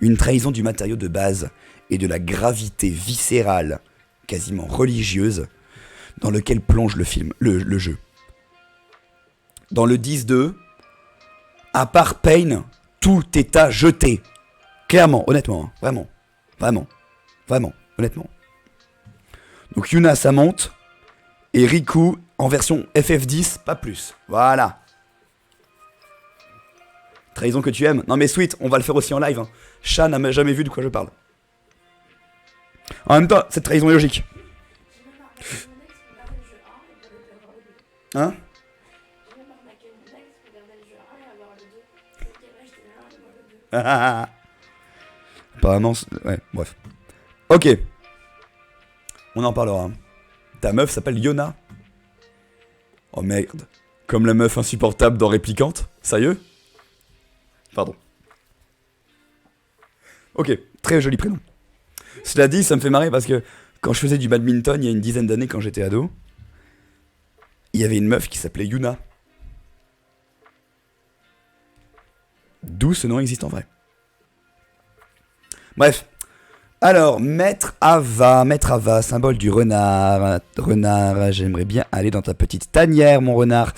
Une trahison du matériau de base et de la gravité viscérale, quasiment religieuse, dans lequel plonge le film, le jeu. Dans le 10-2, à part Pain, tout est à jeter. Clairement, honnêtement, hein, vraiment, honnêtement. Donc Yuna, ça monte, et Riku, en version FF10, pas plus. Voilà. Trahison que tu aimes. Non mais Sweet, on va le faire aussi en live. Hein. Chat n'a jamais vu de quoi je parle. En même temps, cette trahison est logique. J'ai même arnaqué mon ex pour garder le jeu 1 et pour le avoir le 2. Hein? J'ai même arnaqué mon ex pour garder le jeu 1 et avoir le 2. Ok, là, j'étais le 1 et moi le 2. Apparemment, ouais, bref. Ok. On en parlera. Ta meuf s'appelle Yona. Oh merde. Comme la meuf insupportable dans Réplicante. Sérieux? Pardon. Ok, très joli prénom. Cela dit, ça me fait marrer parce que quand je faisais du badminton il y a une dizaine d'années quand j'étais ado, il y avait une meuf qui s'appelait Yuna. D'où ce nom existe en vrai. Bref. Alors, Maître Ava, symbole du renard. Renard, j'aimerais bien aller dans ta petite tanière, mon renard.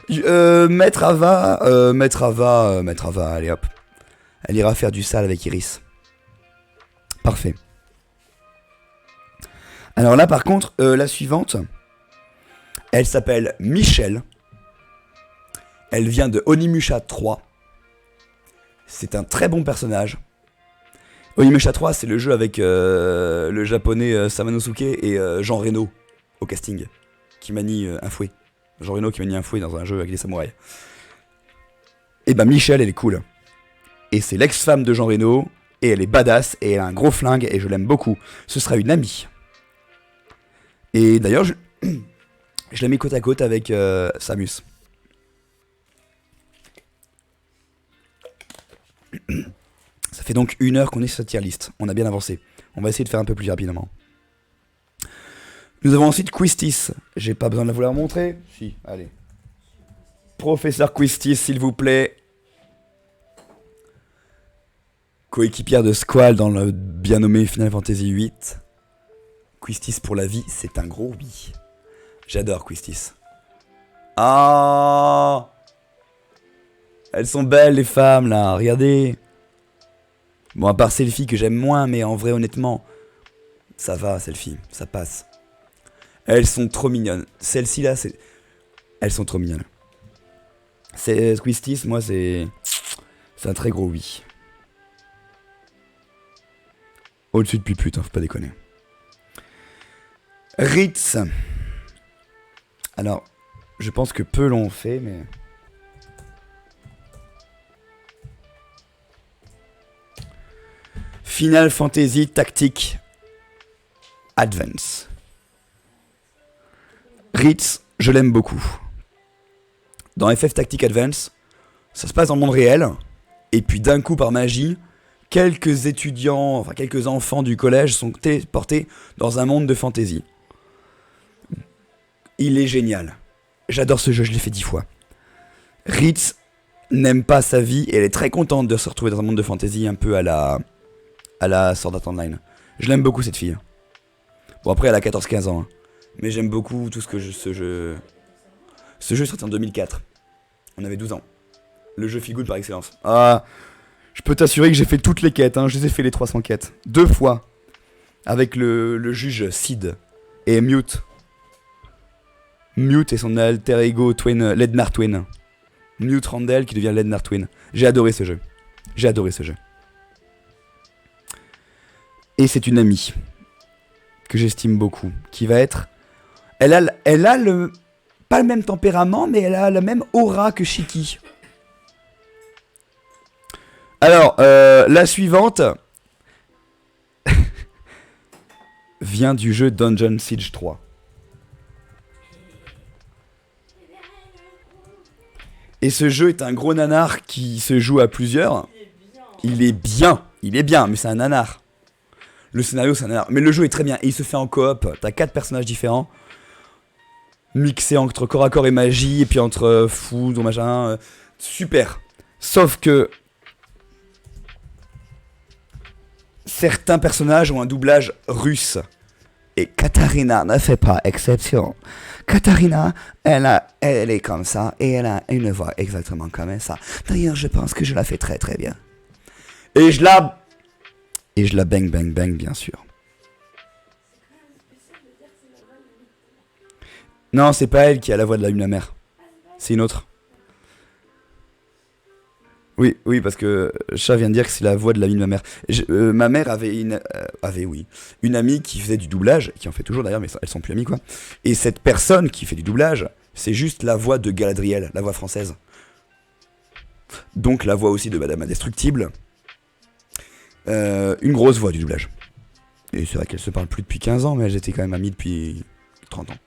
Maître Ava, allez hop. Elle ira faire du sale avec Iris. Parfait. Alors là, par contre, la suivante, elle s'appelle Michelle. Elle vient de Onimusha 3. C'est un très bon personnage. Onimusha 3, c'est le jeu avec le japonais Samanosuke et Jean Reno au casting, qui manie un fouet. Jean Reno qui manie un fouet dans un jeu avec des samouraïs. Et bah Michelle, elle est cool. Et c'est l'ex-femme de Jean Reno, et elle est badass, et elle a un gros flingue, et je l'aime beaucoup. Ce sera une amie. Et d'ailleurs, je l'ai mis côte à côte avec Samus. Ça fait donc 1 heure qu'on est sur cette tier list. On a bien avancé. On va essayer de faire un peu plus rapidement. Nous avons ensuite Quistis. J'ai pas besoin de vous la montrer. Si, allez. Professeur Quistis, s'il vous plaît. Coéquipière de Squall dans le bien nommé Final Fantasy VIII. Quistis pour la vie, c'est un gros oui. J'adore Quistis. Ah, elles sont belles les femmes là, regardez. Bon, à part Selfie que j'aime moins, mais en vrai, honnêtement, ça va, Selfie, ça passe. Elles sont trop mignonnes. Celle-ci là, c'est. Elles sont trop mignonnes. C'est Quistis, moi, c'est un très gros oui. Au-dessus de Pupute, hein, faut pas déconner. Ritz. Alors, je pense que peu l'ont fait, mais. Final Fantasy Tactique Advance. Ritz, je l'aime beaucoup. Dans FF Tactique Advance, ça se passe dans le monde réel, et puis d'un coup par magie, quelques étudiants, enfin quelques enfants du collège sont téléportés dans un monde de fantasy. Il est génial. J'adore ce jeu, je l'ai fait 10 fois. Ritz n'aime pas sa vie et elle est très contente de se retrouver dans un monde de fantasy un peu à la Sword Art Online. Je l'aime beaucoup cette fille. Bon après elle a 14-15 ans. Hein. Mais j'aime beaucoup tout ce que ce jeu... Ce jeu est sorti en 2004. On avait 12 ans. Le jeu feel good par excellence. Ah, je peux t'assurer que j'ai fait toutes les quêtes. Hein. Je les ai fait les 300 quêtes. 2 fois. Avec le juge Sid et Mute. Mute et son alter ego twin, Lednar Twin. Mute Randall qui devient Lednar Twin. J'ai adoré ce jeu. J'ai adoré ce jeu. Et c'est une amie que j'estime beaucoup, qui va être... Elle a le... Pas le même tempérament, mais elle a la même aura que Shiki. Alors, la suivante... vient du jeu Dungeon Siege 3. Et ce jeu est un gros nanar qui se joue à plusieurs. Il est bien, mais c'est un nanar. Le scénario, c'est un nanar. Mais le jeu est très bien. Et il se fait en coop. T'as 4 personnages différents. Mixés entre corps à corps et magie. Et puis entre foudre, machin. Super. Sauf que... certains personnages ont un doublage russe. Et Katarina ne fait pas exception. Katarina, elle est comme ça et elle a une voix exactement comme ça. D'ailleurs, je pense que je la fais très très bien. Et je la bang bang bang, bien sûr. Non, c'est pas elle qui a la voix de la lune la mer. C'est une autre. Oui, oui, parce que Chat vient de dire que c'est la voix de la lune ma mère. Ma mère avait une amie qui faisait du doublage, qui en fait toujours d'ailleurs, mais elles sont plus amies quoi. Et cette personne qui fait du doublage, c'est juste la voix de Galadriel, la voix française. Donc la voix aussi de Madame Indestructible. Une grosse voix du doublage. Et c'est vrai qu'elles se parlent plus depuis 15 ans, mais elles étaient quand même amies depuis 30 ans.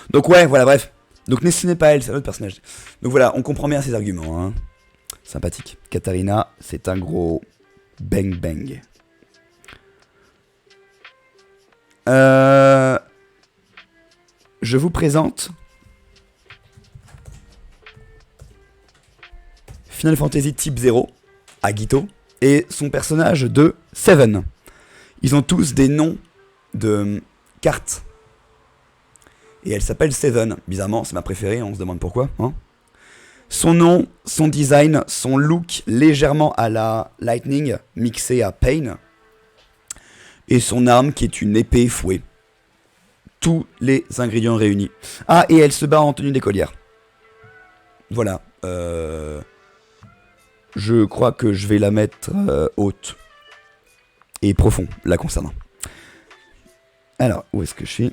Donc ouais, voilà, bref. Donc ce n'est pas elle, c'est un autre personnage. Donc voilà, on comprend bien ses arguments, hein. Sympathique. Katarina, c'est un gros bang bang. Je vous présente Final Fantasy Type 0, Agito, et son personnage de Seven. Ils ont tous des noms de cartes. Et elle s'appelle Seven. Bizarrement, c'est ma préférée, on se demande pourquoi, hein. Son nom, son design, son look légèrement à la Lightning, mixé à Pain. Et son arme qui est une épée fouet. Tous les ingrédients réunis. Ah, et elle se bat en tenue d'écolière. Voilà. Je crois que je vais la mettre haute. Et profond, la concernant. Alors, où est-ce que je suis?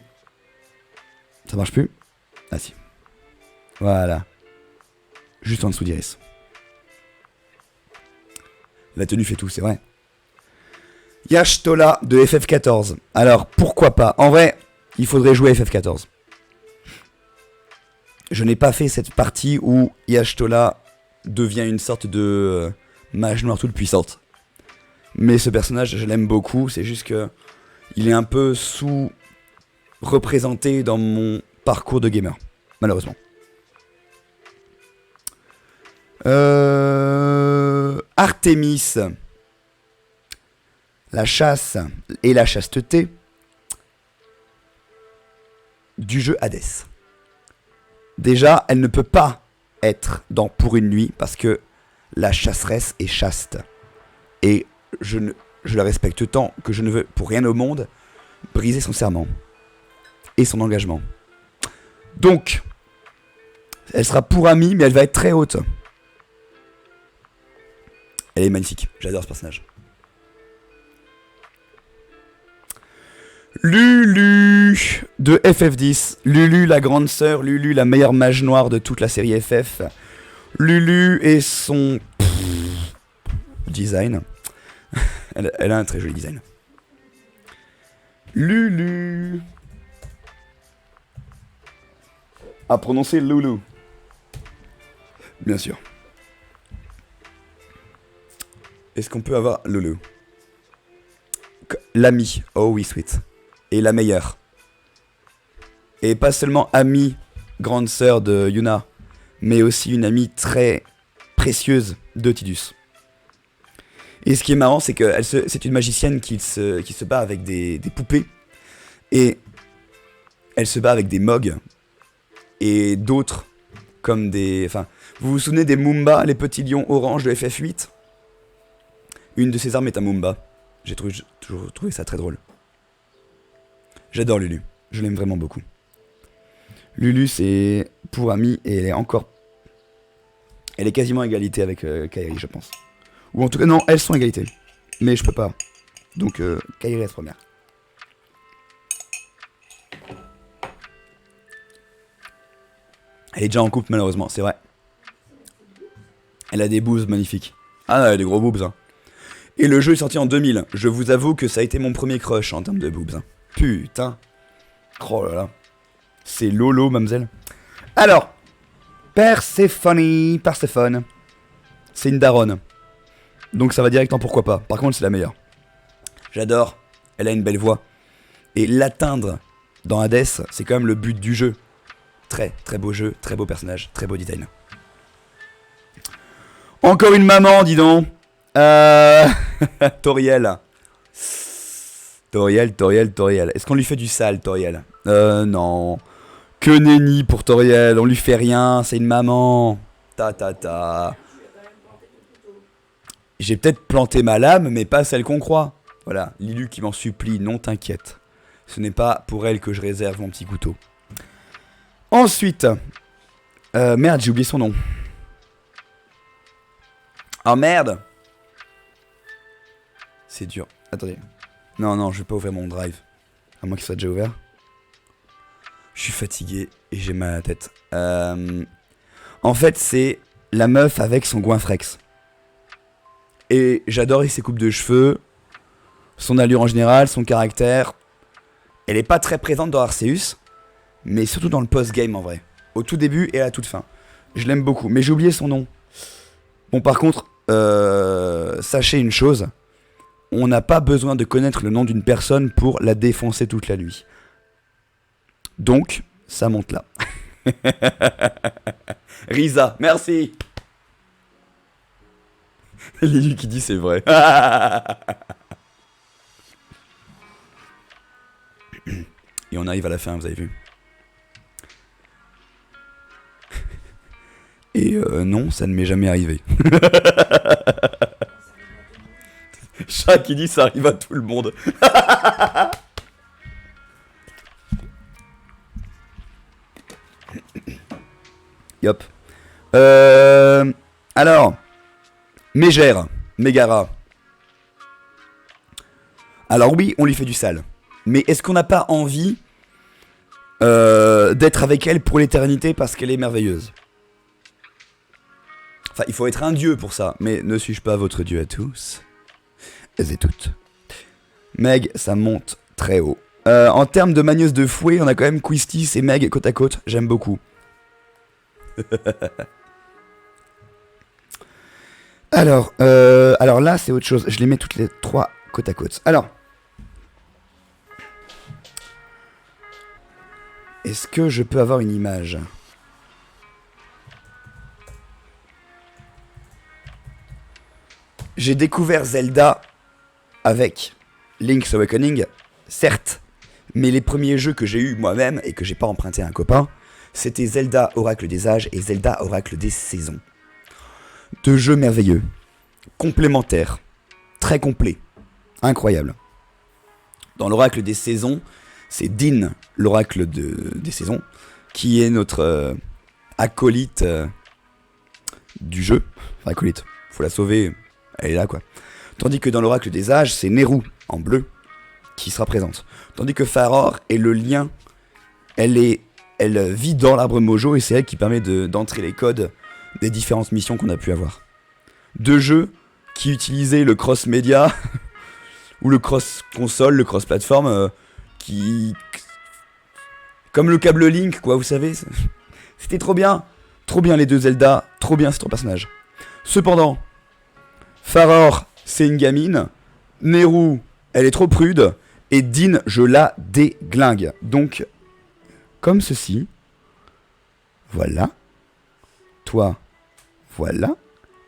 Ça marche plus? Ah si. Voilà. Juste en dessous d'Iris. La tenue fait tout, c'est vrai. Y'Ashtola de FF14. Alors, pourquoi pas? En vrai, il faudrait jouer FF14. Je n'ai pas fait cette partie où Y'Ashtola devient une sorte de mage noire toute puissante. Mais ce personnage, je l'aime beaucoup. C'est juste que il est un peu sous-représenté dans mon parcours de gamer. Malheureusement. Artemis, la chasse et la chasteté du jeu Hades. Déjà, elle ne peut pas être dans Pour une nuit parce que la chasseresse est chaste. Et je la respecte tant que je ne veux pour rien au monde briser son serment et son engagement. Donc, elle sera pour amie, mais elle va être très haute. Elle est magnifique, j'adore ce personnage. Lulu de FF10. Lulu la grande sœur, Lulu la meilleure mage noire de toute la série FF. Lulu et son design. Elle a un très joli design. Lulu. À prononcer Loulou. Bien sûr. Est-ce qu'on peut avoir Loulou? L'ami, oh oui, sweet. Et la meilleure. Et pas seulement amie, grande sœur de Yuna, mais aussi une amie très précieuse de Tidus. Et ce qui est marrant, c'est que c'est une magicienne qui se bat avec des poupées. Et elle se bat avec des mogs. Et d'autres, comme des... Enfin, vous vous souvenez des Moomba, les petits lions orange de FF8? Une de ses armes est un Moomba. J'ai toujours trouvé ça très drôle. J'adore Lulu. Je l'aime vraiment beaucoup. Lulu, c'est pour amie et elle est encore... Elle est quasiment à égalité avec Kairi, je pense. Ou en tout cas, non, elles sont à égalité. Mais je peux pas. Donc, Kairi reste première. Elle est déjà en couple, malheureusement, c'est vrai. Elle a des boobs magnifiques. Ah, elle a des gros boobs, hein. Et le jeu est sorti en 2000. Je vous avoue que ça a été mon premier crush en termes de boobs. Hein. Putain. Oh là là. C'est Lolo, mademoiselle. Alors. Perséphone. C'est une daronne. Donc ça va direct en pourquoi pas. Par contre, c'est la meilleure. J'adore. Elle a une belle voix. Et l'atteindre dans Hades, c'est quand même le but du jeu. Très, très beau jeu. Très beau personnage. Très beau design. Encore une maman, dis donc. Toriel. Toriel. Est-ce qu'on lui fait du sale, Toriel? Non. Que nenni pour Toriel, on lui fait rien, c'est une maman. Ta. Tu as quand même planté ton couteau. J'ai peut-être planté ma lame, mais pas celle qu'on croit. Voilà, Lilu qui m'en supplie, non t'inquiète. Ce n'est pas pour elle que je réserve mon petit couteau. Ensuite, merde, j'ai oublié son nom. Ah merde. C'est dur. Attendez. Non, je vais pas ouvrir mon drive. À moins qu'il soit déjà ouvert. Je suis fatigué et j'ai mal à la tête. En fait, c'est la meuf avec son goinfrex. Et j'adore ses coupes de cheveux, son allure en général, son caractère. Elle est pas très présente dans Arceus, mais surtout dans le post-game en vrai. Au tout début et à la toute fin. Je l'aime beaucoup, mais j'ai oublié son nom. Bon, par contre, sachez une chose. On n'a pas besoin de connaître le nom d'une personne pour la défoncer toute la nuit. Donc, ça monte là. Risa, merci. Lilu qui dit c'est vrai. Et on arrive à la fin, vous avez vu. Et non, ça ne m'est jamais arrivé. Chat qui dit ça arrive à tout le monde. Yop. Alors, Megara. Alors oui, on lui fait du sale. Mais est-ce qu'on n'a pas envie d'être avec elle pour l'éternité parce qu'elle est merveilleuse? Enfin, il faut être un dieu pour ça. Mais ne suis-je pas votre dieu à tous et toutes? Meg, ça monte très haut. En termes de magneuse de fouet, on a quand même Quistis et Meg côte à côte. J'aime beaucoup. Alors là, c'est autre chose. Je les mets toutes les trois côte à côte. Alors, est-ce que je peux avoir une image? J'ai découvert Zelda avec Link's Awakening, certes, mais les premiers jeux que j'ai eu moi-même et que j'ai pas emprunté à un copain, c'était Zelda Oracle des Âges et Zelda Oracle des Saisons. Deux jeux merveilleux, complémentaires, très complets, incroyables. Dans l'Oracle des Saisons, c'est Din, l'Oracle des Saisons, qui est notre acolyte du jeu. Enfin, acolyte, faut la sauver, elle est là quoi. Tandis que dans l'Oracle des Âges, c'est Nehru, en bleu, qui sera présente. Tandis que Faror est le lien, elle vit dans l'arbre Mojo et c'est elle qui permet d'entrer les codes des différentes missions qu'on a pu avoir. Deux jeux qui utilisaient le cross-média, ou le cross-console, le cross-platform, comme le câble Link, quoi, vous savez. C'était trop bien les deux Zelda, trop bien ces trois personnages. Cependant, Faror, c'est une gamine, Nehru, elle est trop prude, et Din, je la déglingue. Donc, comme ceci, voilà, toi, voilà,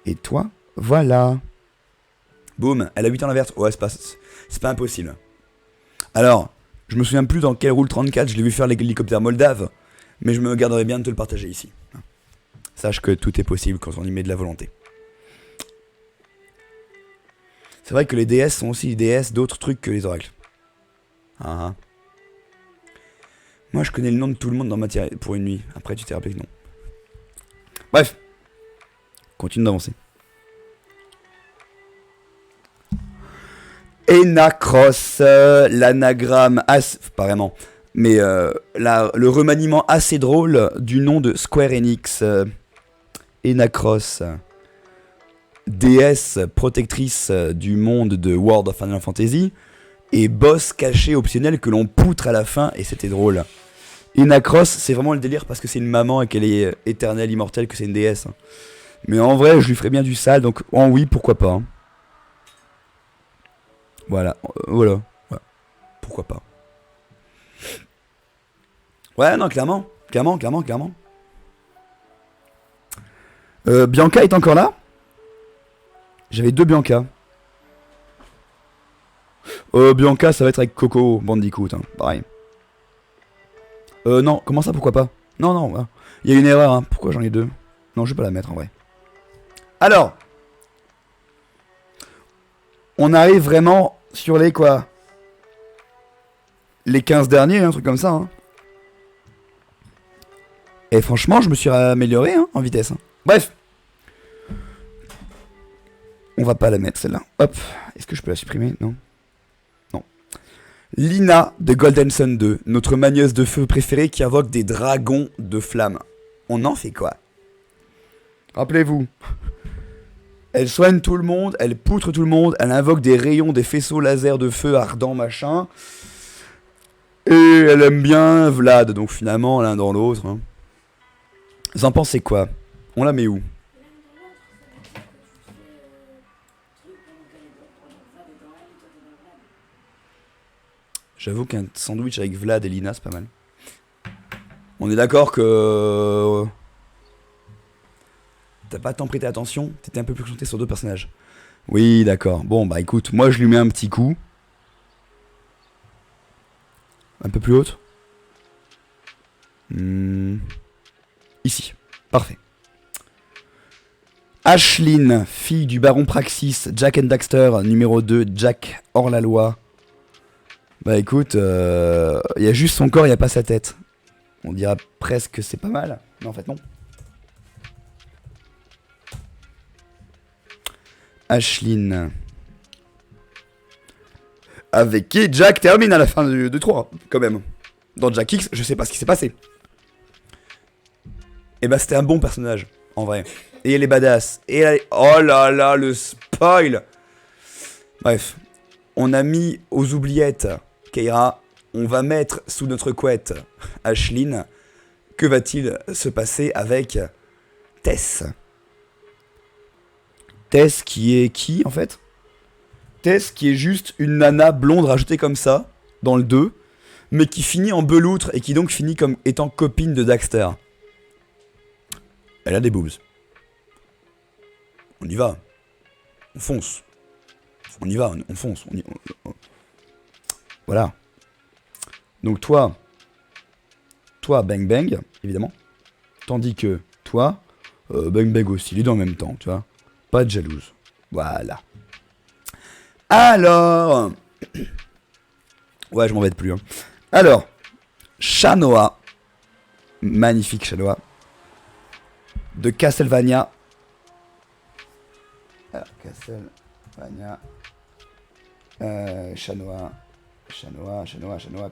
et toi, voilà. Boum, elle a 8 ans l'inverse. Ouais, c'est pas impossible. Alors, je me souviens plus dans quel Rule 34 je l'ai vu faire l'hélicoptère moldave, mais je me garderai bien de te le partager ici. Sache que tout est possible quand on y met de la volonté. C'est vrai que les DS sont aussi des DS d'autres trucs que les oracles. Ah. Moi je connais le nom de tout le monde dans Matière pour une nuit. Après tu t'es rappelé que non. Bref. Continue d'avancer. Enacross, l'anagramme pas vraiment, mais le remaniement assez drôle du nom de Square Enix. Enacross, déesse protectrice du monde de World of Final Fantasy, et boss caché optionnel que l'on poutre à la fin, et c'était drôle. Enacross, c'est vraiment le délire parce que c'est une maman et qu'elle est éternelle, immortelle, que c'est une déesse. Mais en vrai, je lui ferais bien du sale, donc en oui, pourquoi pas. Hein. Voilà. Pourquoi pas. Ouais, non, clairement. Bianca est encore là? J'avais deux Bianca. Bianca, ça va être avec Coco Bandicoot, hein, pareil. Non, comment ça, pourquoi pas? Non, non, il y a une erreur, hein. Pourquoi j'en ai deux? Non, je vais pas la mettre en vrai. Alors, on arrive vraiment sur les quoi? Les 15 derniers, un truc comme ça, hein. Et franchement, je me suis amélioré hein, en vitesse. Hein. Bref. On va pas la mettre celle-là. Hop. Est-ce que je peux la supprimer? Non. Non. Lina de Golden Sun 2, notre manieuse de feu préférée qui invoque des dragons de flammes. On en fait quoi? Rappelez-vous. Elle soigne tout le monde, elle poutre tout le monde, elle invoque des rayons, des faisceaux laser de feu ardent machin. Et elle aime bien Vlad, donc finalement l'un dans l'autre. Hein. Vous en pensez quoi? On la met où? J'avoue qu'un sandwich avec Vlad et Lina c'est pas mal. On est d'accord que... T'as pas tant prêté attention, t'étais un peu plus concentré sur deux personnages. Oui d'accord, bon bah écoute, moi je lui mets un petit coup. Un peu plus haute. Ici. Parfait. Ashlyn, fille du baron Praxis, Jack and Daxter, numéro 2, Jack hors la loi. Bah écoute, il y a juste son corps, il n'y a pas sa tête. On dira presque que c'est pas mal, mais en fait non. Ashlyn. Avec qui Jack termine à la fin de 3, quand même. Dans Jack X, je sais pas ce qui s'est passé. Et bah c'était un bon personnage, en vrai. Et elle est badass. Et elle est... Oh là là, le spoil. Bref. On a mis aux oubliettes Keira. On va mettre sous notre couette Ashlyn. Que va-t-il se passer avec Tess? Tess qui est qui, en fait? Tess qui est juste une nana blonde rajoutée comme ça, dans le 2, mais qui finit en beloutre et qui donc finit comme étant copine de Daxter. Elle a des boobs. On y va. On fonce. On y va, on fonce. Voilà. Donc toi, bang bang, évidemment. Tandis que toi, bang bang aussi, les deux en même temps, tu vois. Pas de jalouse. Voilà. Alors... Ouais, je m'en vais plus. Hein. Alors, Shanoa. Magnifique Shanoa. De Castlevania. Alors, Castlevania. Shanoa.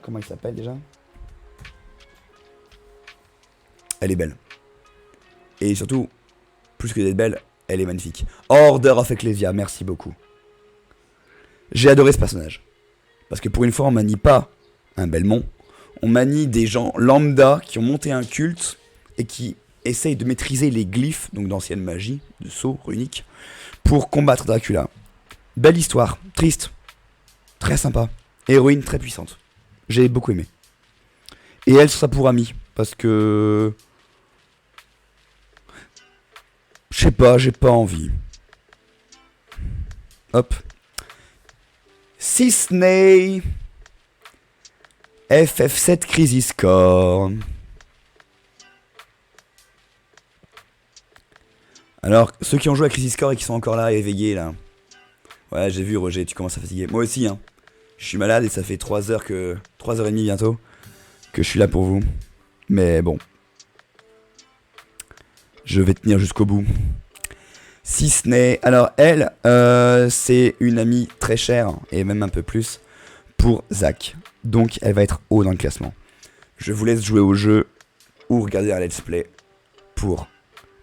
Comment il s'appelle déjà? Elle est belle. Et surtout, plus que d'être belle, elle est magnifique. Order of Ecclesia, merci beaucoup. J'ai adoré ce personnage. Parce que pour une fois, on manie pas un Belmont. On manie des gens lambda qui ont monté un culte et qui essayent de maîtriser les glyphes, donc d'ancienne magie, de sceaux runiques, pour combattre Dracula. Belle histoire, triste, très sympa. Héroïne très puissante. J'ai beaucoup aimé. Et elle sera pour amie. Parce que... Je sais pas, j'ai pas envie. Hop. Sisney. FF7 Crisis Core. Alors, ceux qui ont joué à Crisis Core et qui sont encore là, éveillés là. Ouais, j'ai vu Roger, tu commences à fatiguer. Moi aussi, hein. Je suis malade et ça fait 3 heures que... 3h30 bientôt que je suis là pour vous. Mais bon. Je vais tenir jusqu'au bout. Sisney. Alors elle, c'est une amie très chère, et même un peu plus, pour Zach. Donc elle va être haut dans le classement. Je vous laisse jouer au jeu ou regarder un let's play pour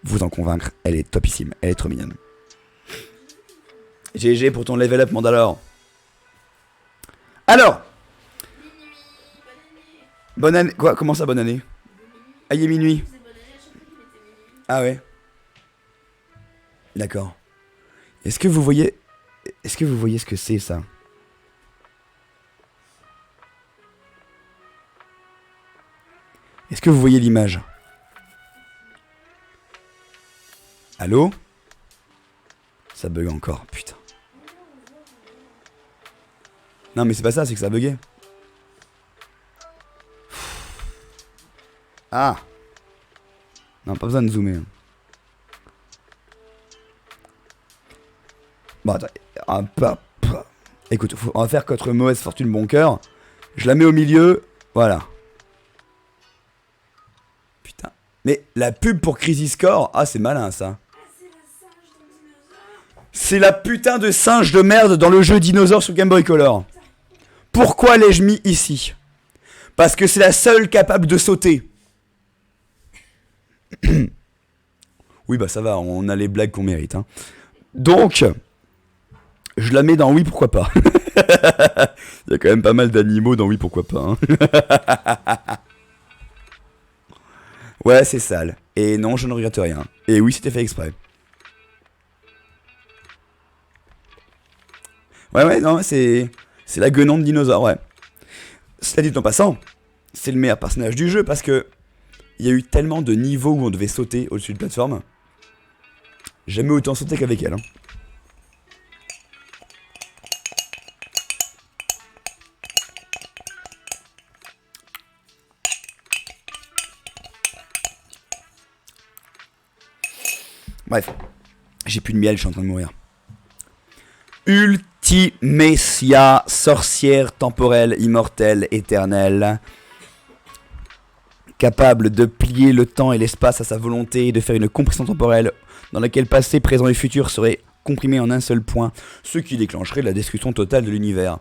vous en convaincre. Elle est topissime, elle est trop mignonne. GG pour ton level up Mandalore. Alors, bonne année. Quoi? Comment ça bonne année? Ah, il est minuit. Ah ouais. D'accord. Est-ce que vous voyez ce que c'est ça? Est-ce que vous voyez l'image? Allô? Ça bug encore, putain. Non mais c'est pas ça, c'est que ça a bugué. Ah. Non, pas besoin de zoomer. Bon, attends. Écoute, on va faire contre mauvaise fortune bon cœur. Je la mets au milieu. Voilà. Putain. Mais la pub pour Crisis Score. Ah, c'est malin ça. C'est la putain de singe de merde dans le jeu dinosaure sur Game Boy Color. Pourquoi l'ai-je mis ici? Parce que c'est la seule capable de sauter. Oui, bah ça va, on a les blagues qu'on mérite. Hein. Donc, je la mets dans oui, pourquoi pas. Il y a quand même pas mal d'animaux dans oui, pourquoi pas. Hein. Ouais, c'est sale. Et non, je ne regrette rien. Et oui, c'était fait exprès. Ouais, non, c'est la guenon de dinosaure, ouais. Cela dit en passant, c'est le meilleur personnage du jeu parce que il y a eu tellement de niveaux où on devait sauter au-dessus de plateforme. Jamais autant sauté qu'avec elle. Hein. Bref, j'ai plus de miel, je suis en train de mourir. Ultimecia, sorcière temporelle, immortelle, éternelle. Capable de plier le temps et l'espace à sa volonté, de faire une compression temporelle dans laquelle passé, présent et futur seraient comprimés en un seul point, ce qui déclencherait la destruction totale de l'univers.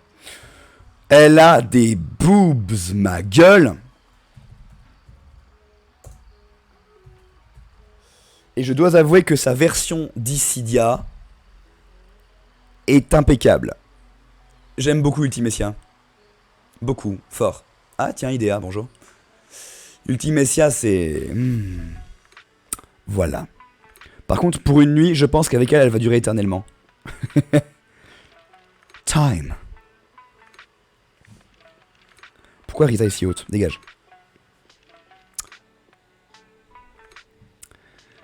Elle a des boobs, ma gueule. Et je dois avouer que sa version d'Issidia est impeccable. J'aime beaucoup Ultimecia. Beaucoup, fort. Ah tiens, Idea, bonjour. Ultimecia, c'est... Voilà. Par contre, pour une nuit, je pense qu'avec elle, elle va durer éternellement. Time. Pourquoi Rita est si haute? Dégage.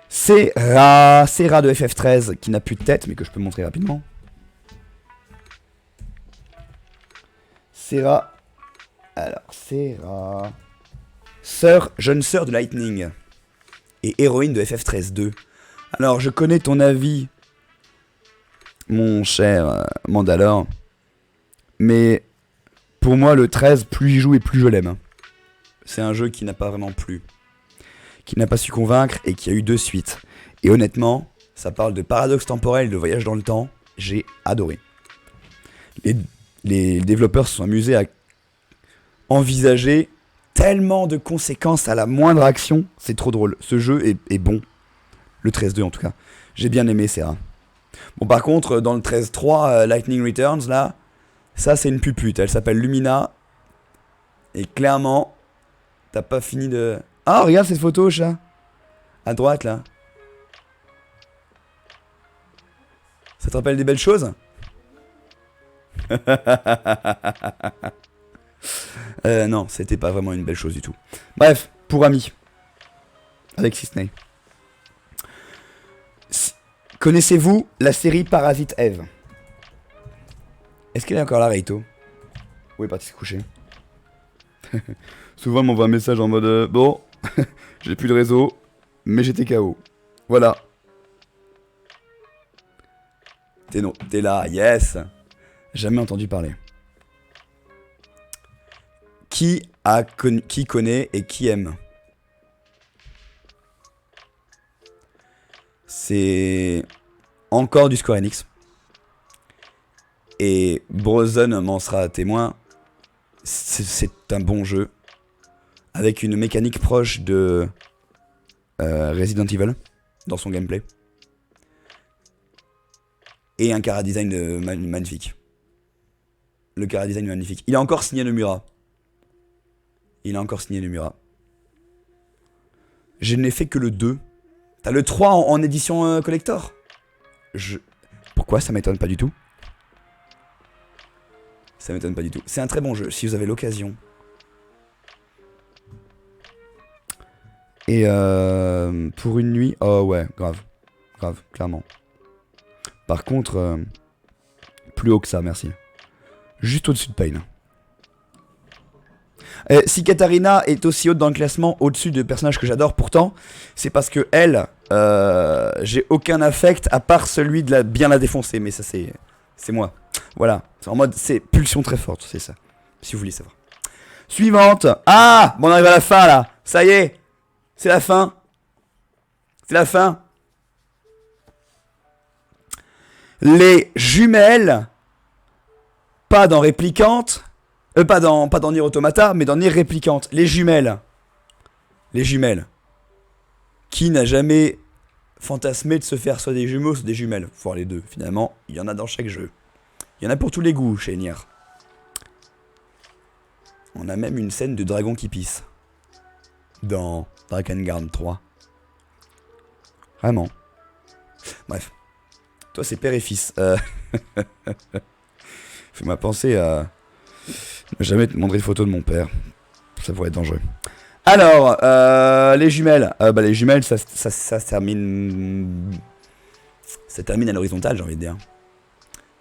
Serra de FF13 qui n'a plus de tête, mais que je peux montrer rapidement. Serra. Alors, Serra. Jeune sœur de Lightning. Et héroïne de FF13-2. Alors, je connais ton avis, mon cher Mandalore. Mais pour moi, le 13, plus j'y joue et plus je l'aime. C'est un jeu qui n'a pas vraiment plu. Qui n'a pas su convaincre et qui a eu 2 suites. Et honnêtement, ça parle de paradoxe temporel, de voyage dans le temps. J'ai adoré. Les développeurs se sont amusés à envisager tellement de conséquences à la moindre action. C'est trop drôle. Ce jeu est bon. Le 13-2 en tout cas. J'ai bien aimé Serra. Bon par contre, dans le 13-3, Lightning Returns, là, ça c'est une pupute. Elle s'appelle Lumina. Et clairement, t'as pas fini de... Ah, regarde cette photo, chat. À droite, là. Ça te rappelle des belles choses? Non, c'était pas vraiment une belle chose du tout. Bref, pour amis. Avec Disney. Connaissez-vous la série Parasite Eve? Est-ce qu'elle est encore là, Reito? Oui, parti se coucher. Souvent, elle m'envoie un message en mode bon, j'ai plus de réseau, mais j'étais KO. Voilà. T'es là, yes. Jamais entendu parler. Qui connaît et qui aime? C'est encore du Square Enix. Et Brozen m'en sera témoin. C'est un bon jeu. Avec une mécanique proche de Resident Evil dans son gameplay. Et un chara-design magnifique. Le chara-design magnifique. Il a encore signé Nomura. Je n'ai fait que le 2. T'as le 3 en édition collector. Pourquoi? Ça m'étonne pas du tout. Ça m'étonne pas du tout. C'est un très bon jeu, si vous avez l'occasion. Et pour une nuit... Oh ouais, grave. Grave, clairement. Par contre, plus haut que ça, merci. Juste au-dessus de Pain. Si Katarina est aussi haute dans le classement, au-dessus de personnages que j'adore, pourtant, c'est parce que elle, j'ai aucun affect à part celui de bien la défoncer. Mais ça, c'est moi. Voilà. C'est en mode, c'est pulsion très forte, c'est ça. Si vous voulez savoir. Suivante. Ah, bon, on arrive à la fin là. Ça y est, c'est la fin. C'est la fin. Les jumelles, pas dans Réplicante, pas dans Nier Automata, mais dans Nier Réplicante. Les jumelles. Les jumelles. Qui n'a jamais fantasmé de se faire soit des jumeaux, soit des jumelles? Faut voir les deux, finalement. Il y en a dans chaque jeu. Il y en a pour tous les goûts chez Nier. On a même une scène de dragon qui pisse. Dans Drakengard 3. Vraiment. Bref. Toi, c'est père et fils. Fais-moi penser à ne jamais te montrer de photo de mon père. Ça pourrait être dangereux. Alors, les jumelles. Les jumelles, ça se termine... Ça termine à l'horizontale, j'ai envie de dire.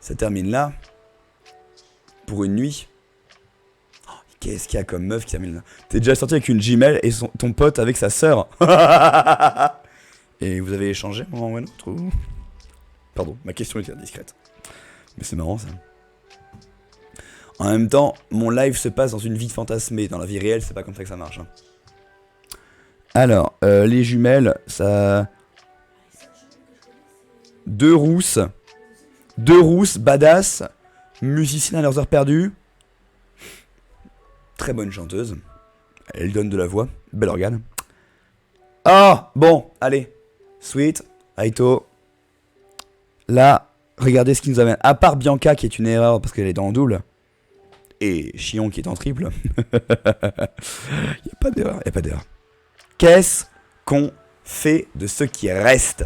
Ça termine là. Pour une nuit. Oh, qu'est-ce qu'il y a comme meuf qui termine là? T'es déjà sorti avec une jumelle et ton pote avec sa sœur. Et vous avez échangé un moment ou un autre ou... Pardon, ma question était indiscrète. Mais c'est marrant ça. En même temps, mon live se passe dans une vie fantasmée. Dans la vie réelle, c'est pas comme ça que ça marche. Hein. Alors, les jumelles, ça... Deux rousses, badass, musiciennes à leurs heures perdues. Très bonne chanteuse. Elle donne de la voix. Bel organe. Ah, bon, allez. Sweet, Aito. Là, regardez ce qui nous amène. À part Bianca qui est une erreur parce qu'elle est en double. Et Chion qui est en triple. Y a pas d'erreur, Qu'est-ce qu'on fait de ce qui reste?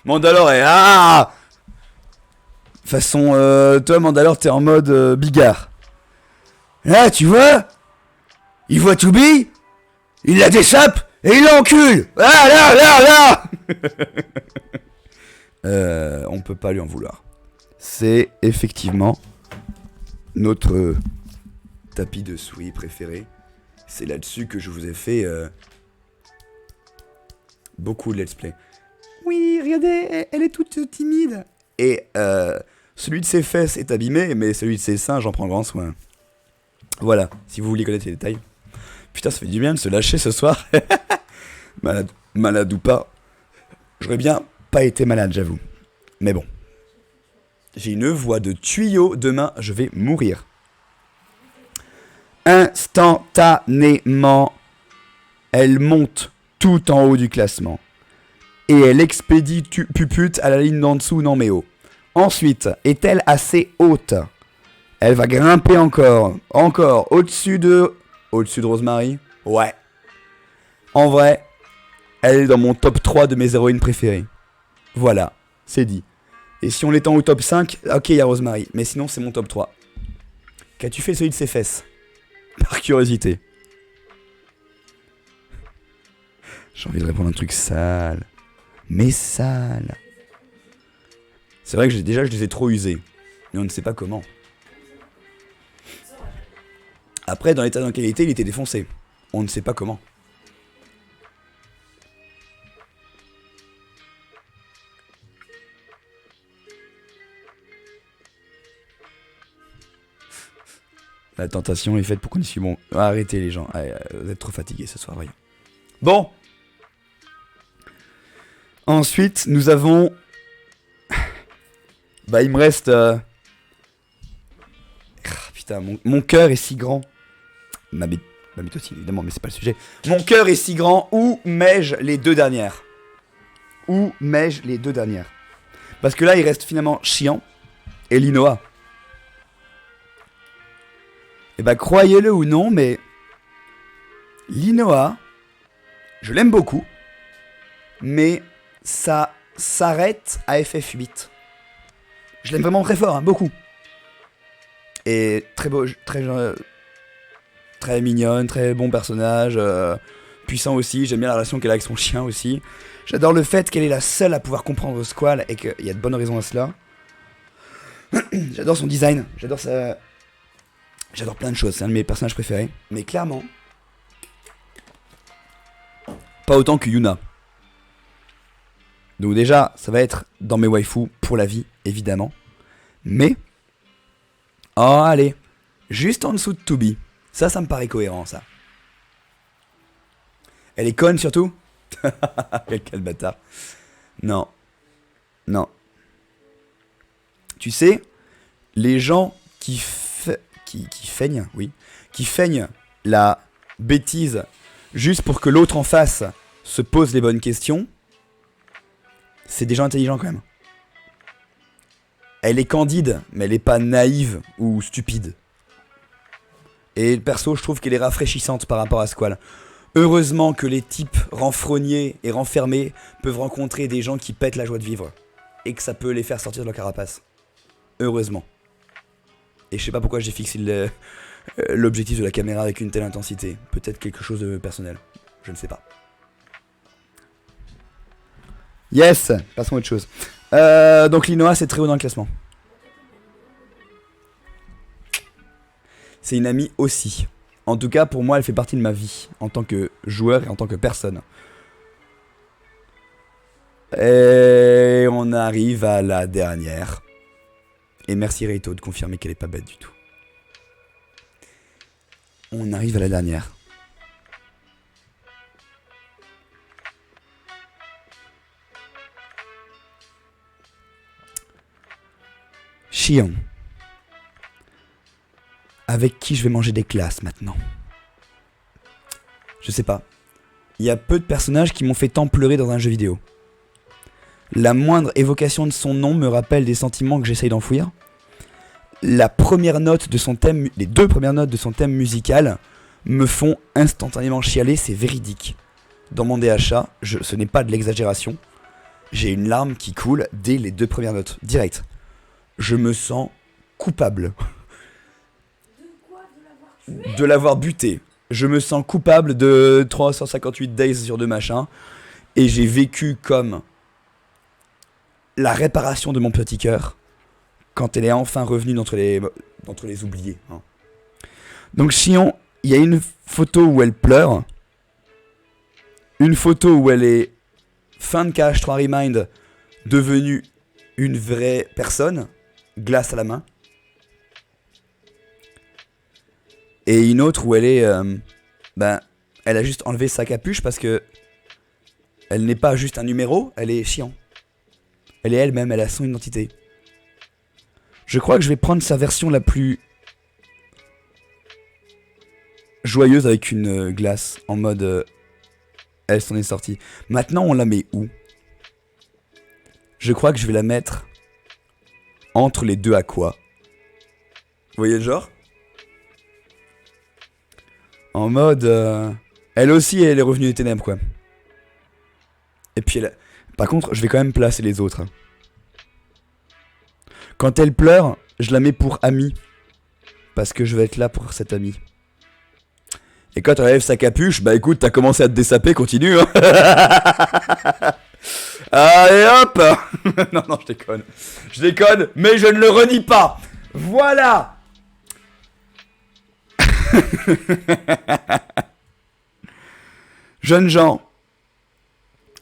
Mandalore est... Ah, façon... toi, Mandalore, t'es en mode bigard. Là, tu vois? Il voit Toubi, il la déchappe et il l'encule. Ah, là. On peut pas lui en vouloir. C'est effectivement notre tapis de souris préféré. C'est là-dessus que je vous ai fait beaucoup de let's play. Oui, regardez, elle est toute timide. Et celui de ses fesses est abîmé, mais celui de ses seins, j'en prends grand soin. Voilà, si vous voulez connaître les détails. Putain, ça fait du bien de se lâcher ce soir. Malade ou pas. J'aurais bien pas été malade, j'avoue. Mais bon. J'ai une voix de tuyau, demain je vais mourir. Instantanément, elle monte tout en haut du classement. Et elle expédie Puput à la ligne d'en dessous, non mais oh. Ensuite, est-elle assez haute? Elle va grimper encore, au-dessus de Rosemary. Ouais. En vrai, elle est dans mon top 3 de mes héroïnes préférées. Voilà, c'est dit. Et si on l'étend au top 5, ok, il y a Rosemary. Mais sinon, c'est mon top 3. Qu'as-tu fait celui de ses fesses? Par curiosité. J'ai envie de répondre à un truc sale. Mais sale. C'est vrai que je les ai trop usés. Mais on ne sait pas comment. Après, dans l'état dans lequel il était défoncé. On ne sait pas comment. La tentation est faite pour qu'on y suive. Bon, arrêtez les gens. Allez, vous êtes trop fatigués ce soir, voyons. Bon. Ensuite, nous avons... Bah, il me reste... Putain, mon cœur est si grand. Ma bite aussi, évidemment, mais c'est pas le sujet. Mon cœur est si grand. Où mets-je les deux dernières? Parce que là, il reste finalement Chiant et Linoa. Et bah, croyez-le ou non, mais... Linoa, je l'aime beaucoup. Mais ça s'arrête à FF8. Je l'aime vraiment très fort, hein, beaucoup. Et très beau, très mignonne, très bon personnage. puissant aussi. J'aime bien la relation qu'elle a avec son chien aussi. J'adore le fait qu'elle est la seule à pouvoir comprendre Squall et qu'il y a de bonnes raisons à cela. J'adore son design. J'adore plein de choses. C'est un de mes personnages préférés. Mais clairement, pas autant que Yuna. Donc déjà, ça va être dans mes waifus pour la vie, évidemment. Mais... oh, allez. Juste en dessous de Tubi. Ça me paraît cohérent, ça. Elle est conne, surtout. Quel bâtard. Non. Non. Tu sais, les gens qui feignent, oui, qui feignent la bêtise juste pour que l'autre en face se pose les bonnes questions, c'est des gens intelligents quand même. Elle est candide, mais elle est pas naïve ou stupide. Et perso, je trouve qu'elle est rafraîchissante par rapport à Squall. Heureusement que les types renfrognés et renfermés peuvent rencontrer des gens qui pètent la joie de vivre. Et que ça peut les faire sortir de leur carapace. Heureusement. Et je sais pas pourquoi j'ai fixé l'objectif de la caméra avec une telle intensité. Peut-être quelque chose de personnel. Je ne sais pas. Yes, passons à autre chose. Donc Linoa, c'est très haut dans le classement. C'est une amie aussi. En tout cas, pour moi, elle fait partie de ma vie. En tant que joueur et en tant que personne. Et on arrive à la dernière. Et merci Reito de confirmer qu'elle est pas bête du tout. On arrive à la dernière. Shion. Avec qui je vais manger des classes maintenant? Je sais pas. Il y a peu de personnages qui m'ont fait tant pleurer dans un jeu vidéo. La moindre évocation de son nom me rappelle des sentiments que j'essaye d'enfouir. La première note de son thème, les deux premières notes de son thème musical me font instantanément chialer, c'est véridique. Dans mon DHA, ce n'est pas de l'exagération. J'ai une larme qui coule dès les deux premières notes, direct. Je me sens coupable. De l'avoir buté. Je me sens coupable de 358 days sur deux machins. Et j'ai vécu comme la réparation de mon petit cœur quand elle est enfin revenue d'entre les oubliés. Hein. Donc Shion, il y a une photo où elle pleure. Une photo où elle est fin de KH3 Remind devenue une vraie personne, glace à la main. Et une autre où elle est... elle a juste enlevé sa capuche parce que elle n'est pas juste un numéro, elle est Shion. Elle est elle-même, elle a son identité. Je crois que je vais prendre sa version la plus joyeuse avec une glace en mode elle s'en est sortie. Maintenant on la met où? Je crois que je vais la mettre entre les deux aquas. Vous voyez le genre? En mode elle aussi elle est revenue des ténèbres quoi. Et puis elle... Par contre je vais quand même placer les autres. Quand elle pleure, je la mets pour amie. Parce que je vais être là pour cette amie. Et quand elle enlève sa capuche, bah écoute, t'as commencé à te dessaper, continue. Hein. Allez hop. Non, je déconne. Je déconne, mais je ne le renie pas. Voilà. Jeunes gens.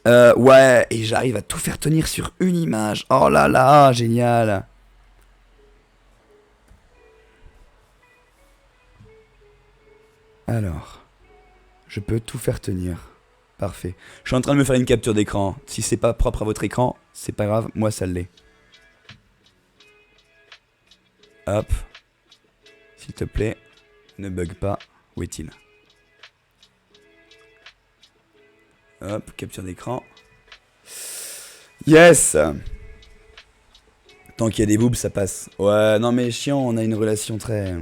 Ouais, et j'arrive à tout faire tenir sur une image. Oh là là, génial. Alors, je peux tout faire tenir. Parfait. Je suis en train de me faire une capture d'écran. Si c'est pas propre à votre écran, c'est pas grave, moi ça l'est. Hop. S'il te plaît, ne bug pas. Où est-il? Hop, capture d'écran. Yes. Tant qu'il y a des boobs, ça passe. Ouais, non mais chiant, on a une relation très...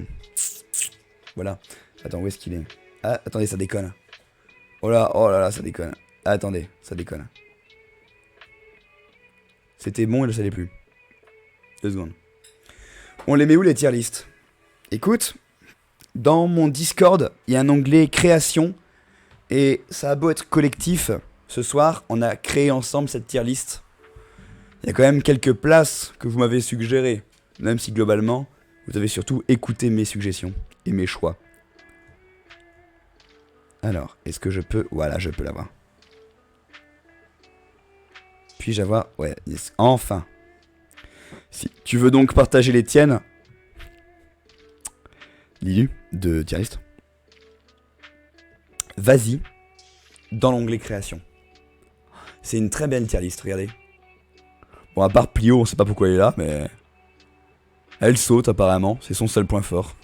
Voilà. Attends, où est-ce qu'il est? Ah, attendez, ça déconne. Oh là, ça déconne. Ah, attendez, ça déconne. C'était bon, et je ne savais plus. 2 secondes. On les met où les tier list? Écoute, dans mon Discord, il y a un onglet création. Et ça a beau être collectif, ce soir, on a créé ensemble cette tier list. Il y a quand même quelques places que vous m'avez suggérées, même si globalement, vous avez surtout écouté mes suggestions et mes choix. Alors, est-ce que je peux... Voilà, je peux l'avoir. Puis-je avoir... Ouais, yes. Enfin. Si tu veux donc partager les tiennes, Lilu, de tier list, vas-y, dans l'onglet création. C'est une très belle tier list, regardez. Bon, à part Plio, on sait pas pourquoi elle est là, mais... Elle saute apparemment, c'est son seul point fort.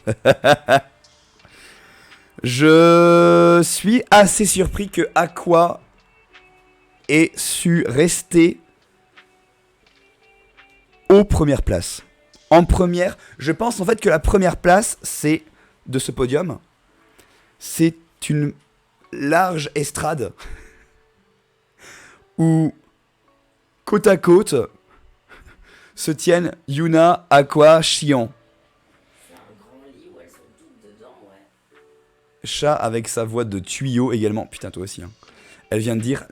Je suis assez surpris que Aqua ait su rester aux premières places. En première, je pense en fait que la première place, c'est de ce podium. C'est une large estrade où côte à côte se tiennent Yuna, Aqua, Chian. C'est un grand lit où elles sont toutes dedans, ouais. Chat avec sa voix de tuyau également. Putain, toi aussi. Hein. Elle vient de dire...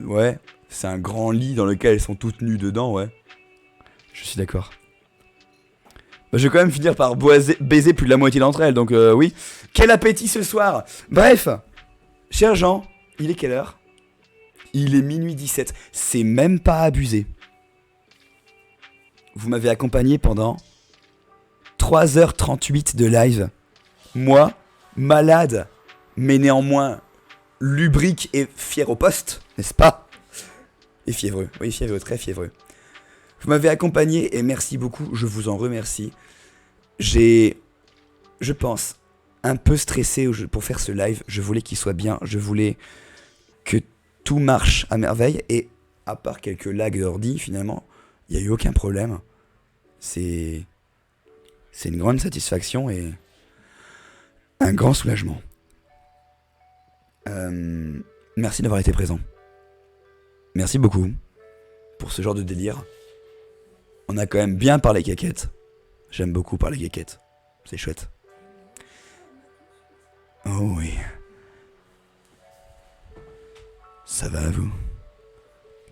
Ouais, c'est un grand lit dans lequel elles sont toutes nues dedans, ouais. Je suis d'accord. Bah, je vais quand même finir par baiser plus de la moitié d'entre elles, donc oui. Quel appétit ce soir. Bref, cher Jean, il est quelle heure? Il est minuit 17. C'est même pas abusé. Vous m'avez accompagné pendant 3h38 de live. Moi, malade, mais néanmoins lubrique et fier au poste, n'est-ce pas? Et fiévreux, oui, fiévreux, très fiévreux. Vous m'avez accompagné et merci beaucoup, je vous en remercie. J'ai, je pense, un peu stressé pour faire ce live. Je voulais qu'il soit bien, je voulais que tout marche à merveille. Et à part quelques lags d'ordi, finalement, il n'y a eu aucun problème. C'est une grande satisfaction et un grand soulagement. Merci d'avoir été présent. Merci beaucoup pour ce genre de délire. On a quand même bien parlé caquettes. J'aime beaucoup parler caquettes. C'est chouette. Oh oui. Ça va vous?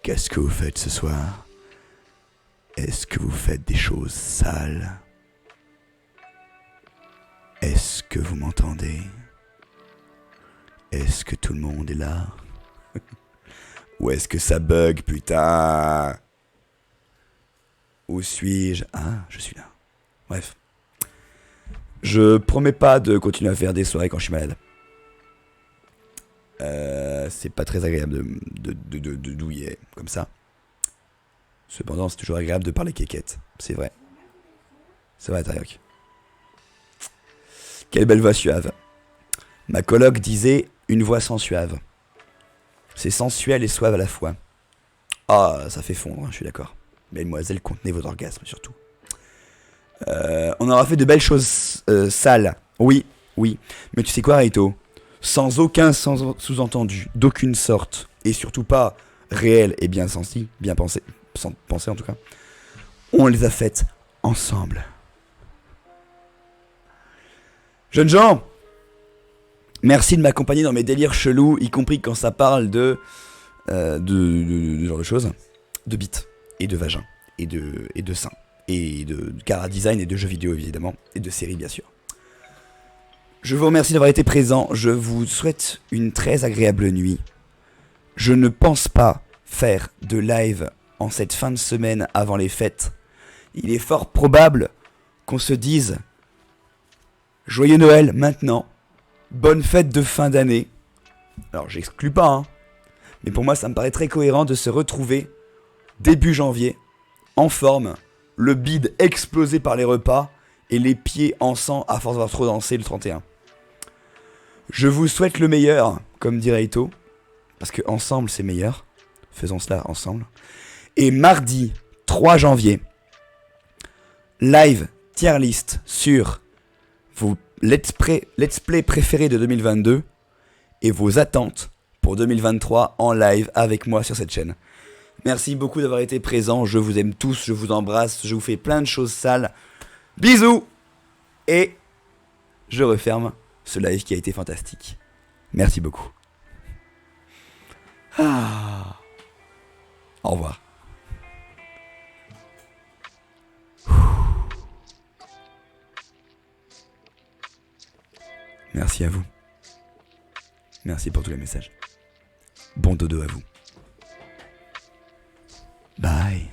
Qu'est-ce que vous faites ce soir? Est-ce que vous faites des choses sales? Est-ce que vous m'entendez? Est-ce que tout le monde est là? Ou est-ce que ça bug, putain? Où suis-je? Ah, je suis là. Bref. Je promets pas de continuer à faire des soirées quand je suis malade. C'est pas très agréable de douiller comme ça. Cependant, c'est toujours agréable de parler quéquette. C'est vrai. C'est vrai, Tariok. Quelle belle voix suave. Ma coloc disait une voix sensuave. C'est sensuel et suave à la fois. Ah, ça fait fondre, hein, je suis d'accord. Mesdemoiselles, contenez vos orgasmes, surtout. On aura fait de belles choses sales. Oui, oui. Mais tu sais quoi, Raito? Sans aucun sous-entendu, d'aucune sorte, et surtout pas réel et bien senti, bien pensé, sans penser en tout cas, on les a faites ensemble. Jeunes gens, merci de m'accompagner dans mes délires chelous, y compris quand ça parle de genre de choses, de bites, et de vagin, et de seins, et de cara design, et de jeux vidéo évidemment, et de séries bien sûr. Je vous remercie d'avoir été présent, je vous souhaite une très agréable nuit. Je ne pense pas faire de live en cette fin de semaine avant les fêtes. Il est fort probable qu'on se dise Joyeux Noël maintenant, bonne fête de fin d'année. Alors j'exclus pas, hein, mais pour moi ça me paraît très cohérent de se retrouver début janvier, en forme, le bide explosé par les repas et les pieds en sang à force d'avoir trop dansé le 31. Je vous souhaite le meilleur, comme dirait Ito, parce que ensemble c'est meilleur. Faisons cela ensemble. Et mardi 3 janvier, live tier list sur vos let's play préférés de 2022 et vos attentes pour 2023 en live avec moi sur cette chaîne. Merci beaucoup d'avoir été présent, je vous aime tous, je vous embrasse, je vous fais plein de choses sales. Bisous. Et je referme ce live qui a été fantastique. Merci beaucoup. Ah. Au revoir. Merci à vous. Merci pour tous les messages. Bon dodo à vous. Bye.